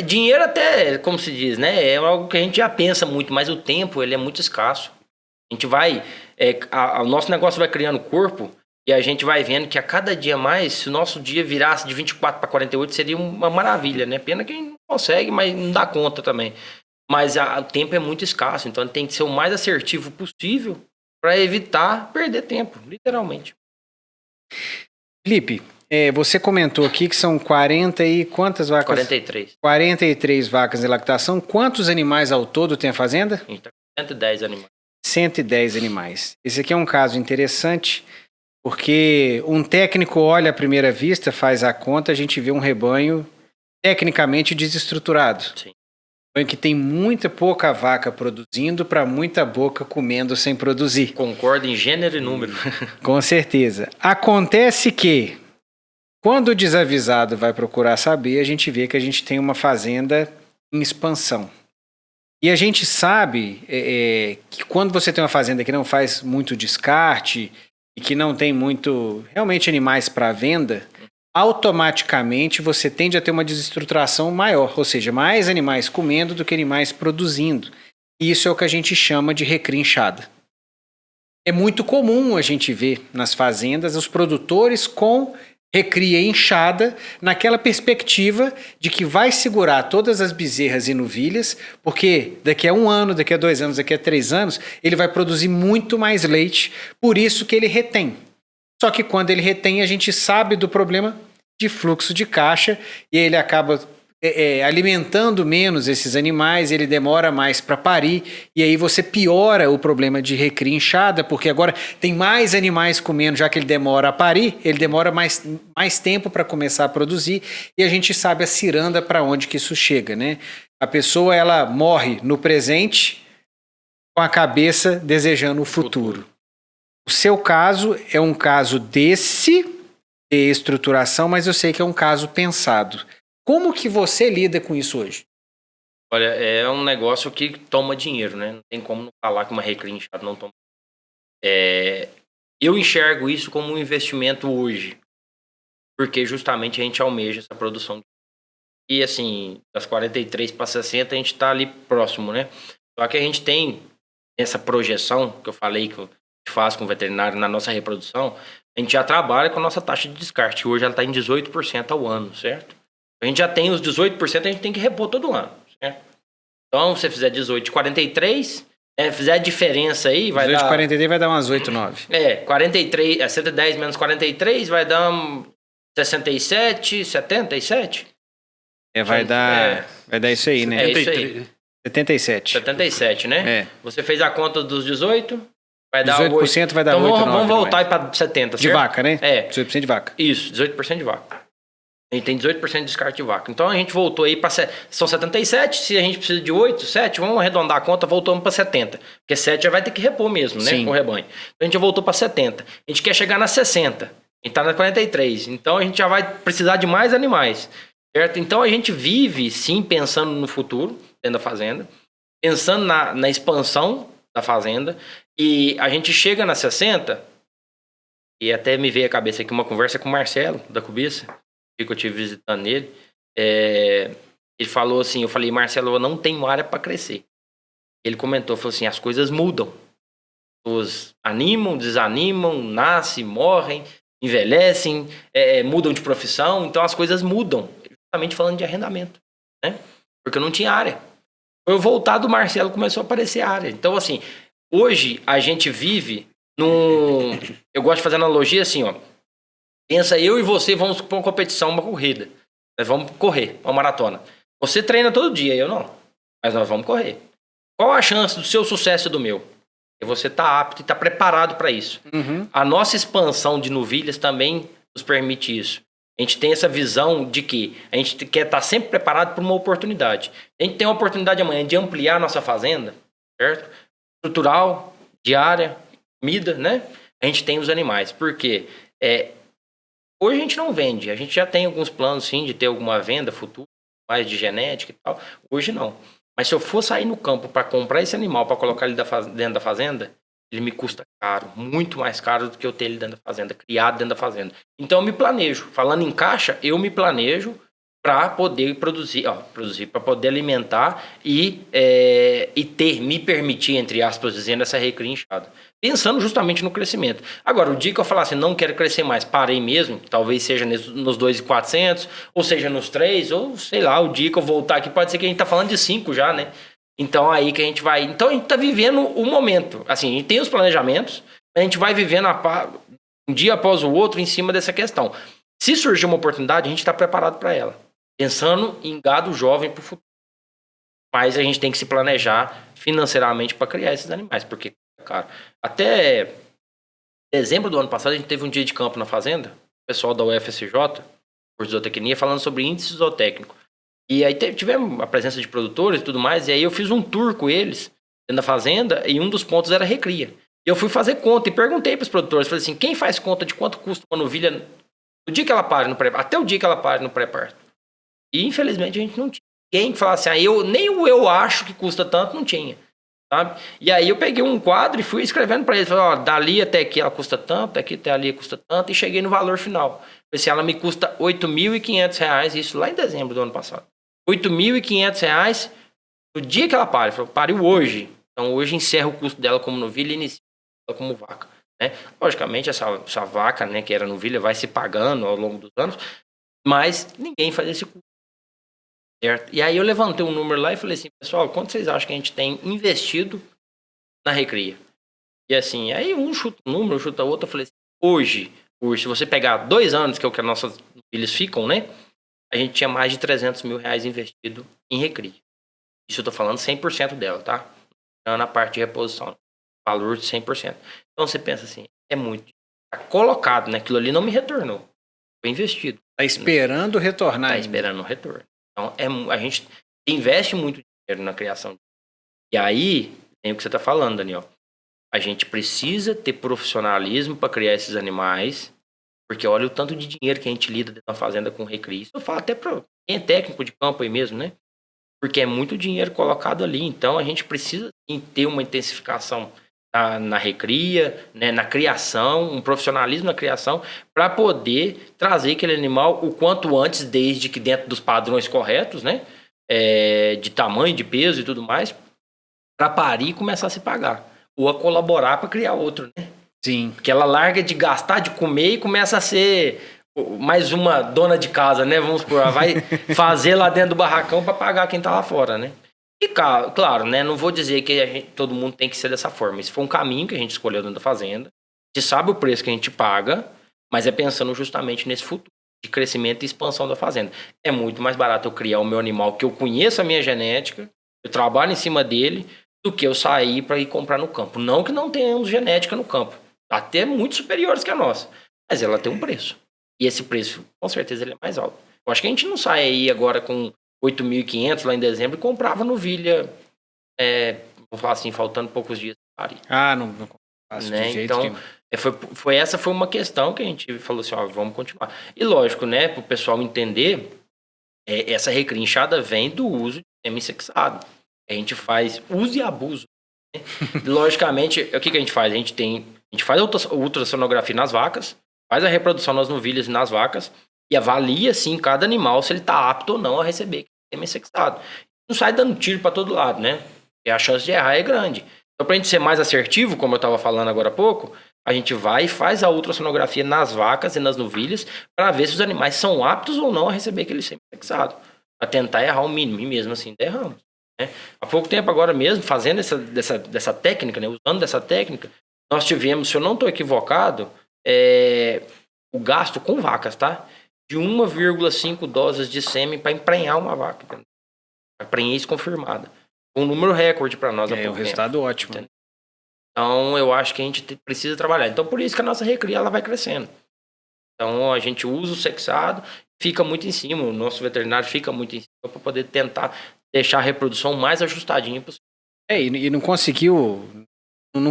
dinheiro até, como se diz, né? É algo que a gente já pensa muito, mas o tempo, ele é muito escasso. A gente vai... o nosso negócio vai criando corpo e a gente vai vendo que a cada dia mais, se o nosso dia virasse de 24 para 48, seria uma maravilha, né? Pena que a gente não consegue, mas não dá conta também. Mas o tempo é muito escasso, então tem que ser o mais assertivo possível para evitar perder tempo, literalmente. Felipe, você comentou aqui que são 40 e quantas vacas? 43. 43 vacas em lactação. Quantos animais ao todo tem a fazenda? A gente tá com 110 animais. 110 animais. Esse aqui é um caso interessante, porque um técnico olha à primeira vista, faz a conta, a gente vê um rebanho tecnicamente desestruturado. Sim. que tem muita pouca vaca produzindo para muita boca comendo sem produzir. Concordo em gênero e número. Com certeza. Acontece que, quando o desavisado vai procurar saber, a gente vê que a gente tem uma fazenda em expansão. E a gente sabe que quando você tem uma fazenda que não faz muito descarte e que não tem muito, realmente, animais para venda, automaticamente você tende a ter uma desestruturação maior, ou seja, mais animais comendo do que animais produzindo. E isso é o que a gente chama de recria inchada. É muito comum a gente ver nas fazendas os produtores com recria inchada naquela perspectiva de que vai segurar todas as bezerras e novilhas, porque daqui a 1 ano, daqui a 2 anos, daqui a 3 anos, ele vai produzir muito mais leite, por isso que ele retém. Só que quando ele retém, a gente sabe do problema de fluxo de caixa e ele acaba alimentando menos esses animais, ele demora mais para parir e aí você piora o problema de recria inchada, porque agora tem mais animais comendo, já que ele demora a parir, ele demora mais tempo para começar a produzir e a gente sabe a ciranda para onde que isso chega, né? A pessoa ela morre no presente com a cabeça desejando o futuro. O seu caso é um caso de estruturação, mas eu sei que é um caso pensado. Como que você lida com isso hoje? Olha, é um negócio que toma dinheiro, né? Não tem como não falar que uma recria inchada não toma. Eu enxergo isso como um investimento hoje, porque justamente a gente almeja essa produção. E assim, das 43 para 60 a gente está ali próximo, né? Só que a gente tem essa projeção que eu falei que eu faço com o veterinário na nossa reprodução, a gente já trabalha com a nossa taxa de descarte. Hoje ela está em 18% ao ano, certo? A gente já tem os 18%, a gente tem que repor todo ano, certo? Então, se você fizer 18 de 43, fizer a diferença aí, vai 18 dar... 18 de 43 vai dar umas 8, 9. 43, 110 menos 43 vai dar 67, 77? Vai dar isso aí, né? É isso aí. 77. 77, né? Você fez a conta dos 18, vai dar 18% 8. Vai dar então 8, 9. Vamos voltar para 70, certo? De vaca, né? 18% de vaca. Isso, 18% de vaca. A gente tem 18% de descarte de vaca. Então a gente voltou aí para... São 77, se a gente precisa de 8, 7, vamos arredondar a conta, voltamos para 70. Porque 7 já vai ter que repor mesmo, né? Sim. Com o rebanho. Então a gente voltou para 70. A gente quer chegar nas 60. A gente está na 43. Então a gente já vai precisar de mais animais. Certo? Então a gente vive, sim, pensando no futuro, dentro da fazenda. Pensando na expansão da fazenda. E a gente chega na 60... E até me veio à cabeça aqui uma conversa com o Marcelo, da Cubiça, que eu estive visitando ele. Ele falou assim, eu falei, Marcelo, eu não tenho área para crescer. Ele comentou, falou assim, as coisas mudam. As pessoas animam, desanimam, nascem, morrem, envelhecem, mudam de profissão, então as coisas mudam. Justamente falando de arrendamento, né? Porque eu não tinha área. Foi eu voltar do Marcelo, começou a aparecer área. Então, assim, hoje a gente vive eu gosto de fazer analogia assim, ó. Pensa, eu e você vamos para uma competição, uma corrida. Nós vamos correr, uma maratona. Você treina todo dia, eu não. Mas nós vamos correr. Qual a chance do seu sucesso e do meu? E você tá apto e tá preparado para isso. Uhum. A nossa expansão de novilhas também nos permite isso. A gente tem essa visão de que a gente quer estar sempre preparado para uma oportunidade. A gente tem uma oportunidade amanhã de ampliar a nossa fazenda, certo? Estrutural, diária, comida, né? A gente tem os animais. Por quê? Hoje a gente não vende. A gente já tem alguns planos, sim, de ter alguma venda futura, mais de genética e tal. Hoje não. Mas se eu for sair no campo para comprar esse animal, para colocar ele dentro da fazenda, ele me custa caro. Muito mais caro do que eu ter ele dentro da fazenda, criado dentro da fazenda. Então eu me planejo. Falando em caixa, eu me planejo para poder produzir, para poder alimentar e me permitir, entre aspas, dizendo, essa recria inchada. Pensando justamente no crescimento. Agora, o dia que eu falar assim, não quero crescer mais, parei mesmo, talvez seja nos 2.400, ou seja nos 3, ou sei lá, o dia que eu voltar aqui, pode ser que a gente tá falando de 5 já, né? Então, aí que a gente vai... Então, a gente tá vivendo o momento. Assim, a gente tem os planejamentos, a gente vai vivendo um dia após o outro em cima dessa questão. Se surgir uma oportunidade, a gente está preparado para ela. Pensando em gado jovem para o futuro. Mas a gente tem que se planejar financeiramente para criar esses animais, porque, cara, até dezembro do ano passado a gente teve um dia de campo na fazenda, o pessoal da UFSJ, curso de zootecnia, falando sobre índice zootécnico. E aí tivemos a presença de produtores e tudo mais, e aí eu fiz um tour com eles dentro da fazenda, e um dos pontos era recria. E eu fui fazer conta e perguntei para os produtores, falei assim, quem faz conta de quanto custa uma novilha no dia que ela pare no pré-parto, até o dia que ela pare no pré-parto? E infelizmente a gente não tinha. Quem falasse assim, nem o eu acho que custa tanto, não tinha. Sabe? E aí eu peguei um quadro e fui escrevendo para eles, falei, ó, dali até aqui ela custa tanto, daqui até ali custa tanto, e cheguei no valor final. Falei assim, ela me custa R$ 8.500, isso lá em dezembro do ano passado. R$ 8.500 no dia que ela pare. Falei, pariu hoje. Então hoje encerra o custo dela como novilha e inicia ela como vaca. Né? Logicamente essa vaca, né, que era novilha, vai se pagando ao longo dos anos, mas ninguém faz esse custo. Certo? E aí eu levantei um número lá e falei assim, pessoal, quanto vocês acham que a gente tem investido na recria? E assim, aí um chuta um número, chuta outro, eu falei assim, hoje, se você pegar 2 anos, que é o que as nossas novilhas ficam, né? A gente tinha mais de R$300 mil investido em recria. Isso eu tô falando 100% dela, tá? Na parte de reposição. Valor de 100%. Então você pensa assim, é muito. Tá colocado, né? Aquilo ali não me retornou. Foi investido. Tá esperando retornar. Tá esperando o retorno. Então, a gente investe muito dinheiro na criação. E aí, tem o que você está falando, Daniel. A gente precisa ter profissionalismo para criar esses animais, porque olha o tanto de dinheiro que a gente lida dentro da fazenda com recria. Isso eu falo até para quem é técnico de campo aí mesmo, né? Porque é muito dinheiro colocado ali. Então, a gente precisa sim, ter uma intensificação na recria, né, na criação, um profissionalismo na criação, para poder trazer aquele animal o quanto antes, desde que dentro dos padrões corretos, né, de tamanho, de peso e tudo mais, para parir e começar a se pagar. Ou a colaborar para criar outro, né? Sim. Porque ela larga de gastar, de comer e começa a ser mais uma dona de casa, né? Vamos supor, ela vai fazer lá dentro do barracão para pagar quem tá lá fora, né? E claro, né? Não vou dizer que todo mundo tem que ser dessa forma. Esse foi um caminho que a gente escolheu dentro da fazenda. A gente sabe o preço que a gente paga, mas é pensando justamente nesse futuro de crescimento e expansão da fazenda. É muito mais barato eu criar o meu animal, que eu conheço a minha genética, eu trabalho em cima dele, do que eu sair para ir comprar no campo. Não que não tenhamos genética no campo. Até muito superiores que a nossa. Mas ela tem um preço. E esse preço, com certeza, ele é mais alto. Eu acho que a gente não sai aí agora com 8.500 lá em dezembro e comprava novilha, vou falar assim, faltando poucos dias para parir. Ah, não faço né? de jeito Então, essa foi uma questão que a gente falou assim, ó, vamos continuar. E lógico, né, para o pessoal entender, essa recrinchada vem do uso de semi-sexado. A gente faz uso e abuso. Né? Logicamente, o que a gente faz? A gente faz a ultrassonografia nas vacas, faz a reprodução nas novilhas e nas vacas, e avalia, sim, cada animal se ele está apto ou não a receber semi-sexado. Não sai dando tiro para todo lado, né? E a chance de errar é grande. Então, para a gente ser mais assertivo, como eu estava falando agora há pouco, a gente vai e faz a ultrassonografia nas vacas e nas novilhas para ver se os animais são aptos ou não a receber aquele semi-sexado. Para tentar errar o mínimo. E mesmo assim, erramos. Né? Há pouco tempo agora mesmo, fazendo dessa técnica, né? Usando dessa técnica, nós tivemos, se eu não estou equivocado, o gasto com vacas, tá? De 1,5 doses de sêmen para emprenhar uma vaca. A prenhez confirmada. Um número recorde para nós. É um resultado ótimo. Entendeu? Então, eu acho que a gente precisa trabalhar. Então, por isso que a nossa recria ela vai crescendo. Então, a gente usa o sexado, fica muito em cima. O nosso veterinário fica muito em cima para poder tentar deixar a reprodução mais ajustadinha possível. E não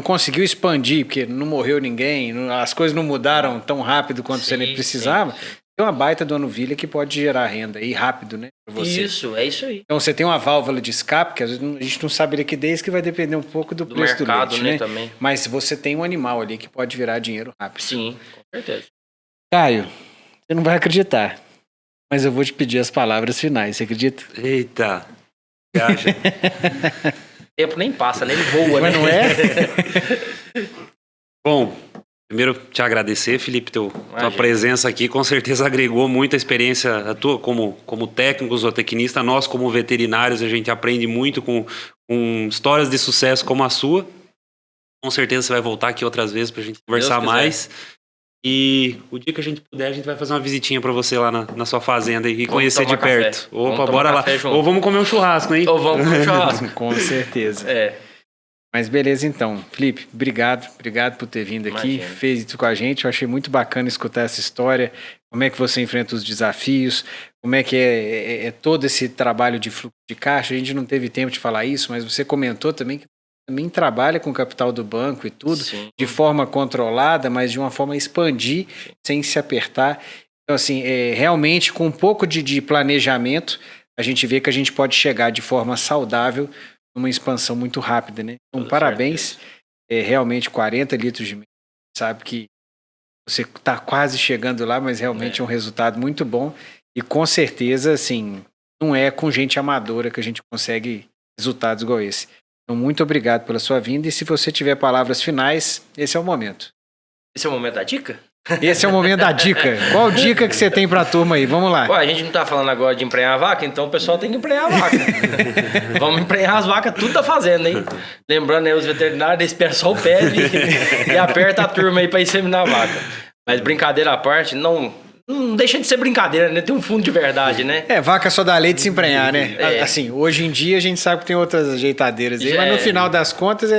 conseguiu expandir, porque não morreu ninguém, as coisas não mudaram tão rápido quanto você nem precisava. Sim. Tem uma baita de uma novilha que pode gerar renda aí rápido, né? Pra você. Isso, é isso aí. Então você tem uma válvula de escape, que às vezes a gente não sabe a liquidez, que vai depender um pouco do preço mercado, do leite, né? Também. Mas você tem um animal ali que pode virar dinheiro rápido. Sim, com certeza. Caio, você não vai acreditar, mas eu vou te pedir as palavras finais, você acredita? Eita, você acha? O tempo nem passa, nem voa, mas né? Não é? Bom, primeiro te agradecer, Felipe, tua presença aqui com certeza agregou muita experiência a tua como técnico, zootecnista. Nós como veterinários a gente aprende muito com histórias de sucesso como a sua. Com certeza você vai voltar aqui outras vezes pra gente conversar mais. E o dia que a gente puder, a gente vai fazer uma visitinha pra você lá na sua fazenda e conhecer de perto. Opa, bora lá. Ou vamos comer um churrasco, hein? Ou vamos comer um churrasco. Com certeza. Mas beleza, então. Felipe, obrigado por ter vindo aqui, Imagina. fez isso com a gente. Eu achei muito bacana escutar essa história, como é que você enfrenta os desafios, como é que é todo esse trabalho de fluxo de caixa. A gente não teve tempo de falar isso, mas você comentou também que também trabalha com o capital do banco e tudo, Sim. de forma controlada, mas de uma forma a expandir, sem se apertar. Então, assim, realmente, com um pouco de planejamento, a gente vê que a gente pode chegar de forma saudável numa expansão muito rápida, né? Então, Com parabéns. Realmente 40 litros de milho. Sabe que você está quase chegando lá, mas realmente é um resultado muito bom. E com certeza, assim, não é com gente amadora que a gente consegue resultados igual esse. Então, muito obrigado pela sua vinda. E se você tiver palavras finais, esse é o momento. Esse é o momento da dica? Esse é o momento da dica. Qual dica que você tem pra turma aí? Vamos lá. Ué, a gente não tá falando agora de emprenhar a vaca, então o pessoal tem que emprenhar a vaca. Vamos emprenhar as vacas tudo da fazenda, hein? Lembrando aí, os veterinários, eles esperam só o pé e aperta a turma aí pra inseminar a vaca. Mas brincadeira à parte, não deixa de ser brincadeira, né? Tem um fundo de verdade, né? Vaca só dá leite se emprenhar, né? É. Assim, hoje em dia a gente sabe que tem outras ajeitadeiras aí, Já mas no é. final das contas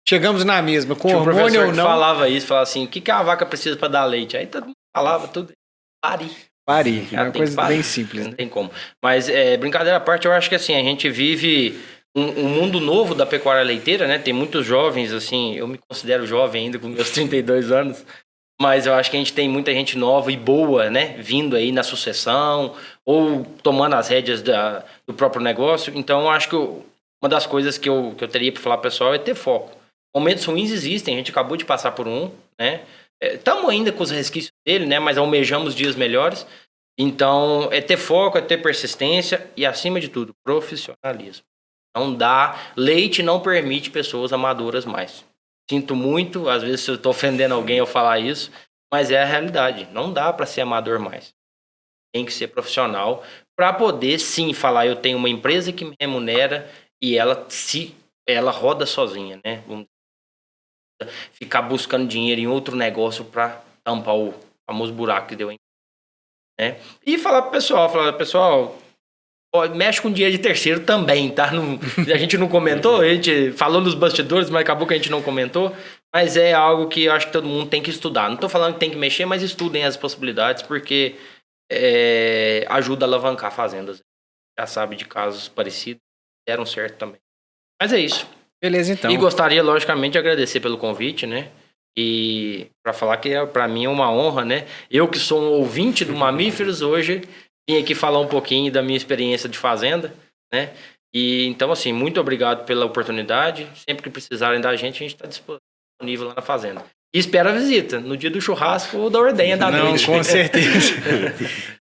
chegamos na mesma, com Tinha um hormônio professor ou que não. falava assim, o que a vaca precisa pra dar leite? Aí todo mundo falava tudo, pare. Pare, é Ela uma tem coisa que parar. bem simples. Não Né? tem como. Mas, brincadeira à parte, eu acho que assim, a gente vive um mundo novo da pecuária leiteira, né? Tem muitos jovens, assim, eu me considero jovem ainda com meus 32 anos, mas eu acho que a gente tem muita gente nova e boa, né? Vindo aí na sucessão ou tomando as rédeas do próprio negócio. Então, eu acho que uma das coisas que eu teria para falar pro pessoal é ter foco. Momentos ruins existem, a gente acabou de passar por um, né? Estamos ainda com os resquícios dele, né? Mas almejamos dias melhores. Então, é ter foco, é ter persistência e, acima de tudo, profissionalismo. Não dá. Leite não permite pessoas amadoras mais. Sinto muito, às vezes eu estou ofendendo alguém ao falar isso, mas é a realidade. Não dá para ser amador mais. Tem que ser profissional para poder, sim, falar eu tenho uma empresa que me remunera e ela roda sozinha, né? Vamos ficar buscando dinheiro em outro negócio para tampar o famoso buraco que deu em, né? E falar pro pessoal, mexe com dinheiro de terceiro também, tá? A gente não comentou, a gente falou nos bastidores, mas acabou que a gente não comentou. Mas é algo que eu acho que todo mundo tem que estudar. Não tô falando que tem que mexer, mas estudem as possibilidades, porque ajuda a alavancar fazendas. Já sabe de casos parecidos, deram certo também. Mas é isso. Beleza, então. E gostaria, logicamente, de agradecer pelo convite, né? E para falar que para mim é uma honra, né? Eu que sou um ouvinte do Mamíferos, hoje vim aqui falar um pouquinho da minha experiência de fazenda, né? E então, assim, muito obrigado pela oportunidade. Sempre que precisarem da gente está disponível lá na fazenda. E espero a visita no dia do churrasco ou da ordenha da noite. Com certeza.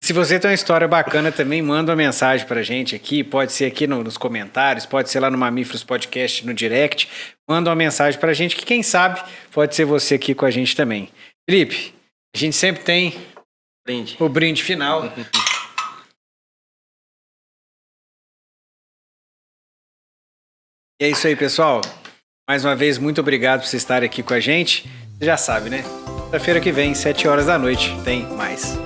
Se você tem uma história bacana também, manda uma mensagem pra gente aqui. Pode ser aqui nos comentários, pode ser lá no Mamíferos Podcast, no direct. Manda uma mensagem pra gente que, quem sabe, pode ser você aqui com a gente também. Felipe, a gente sempre tem o brinde final. E é isso aí, pessoal. Mais uma vez, muito obrigado por vocês estarem aqui com a gente. Você já sabe, né? Quinta-feira que vem, 7 horas da noite, tem mais.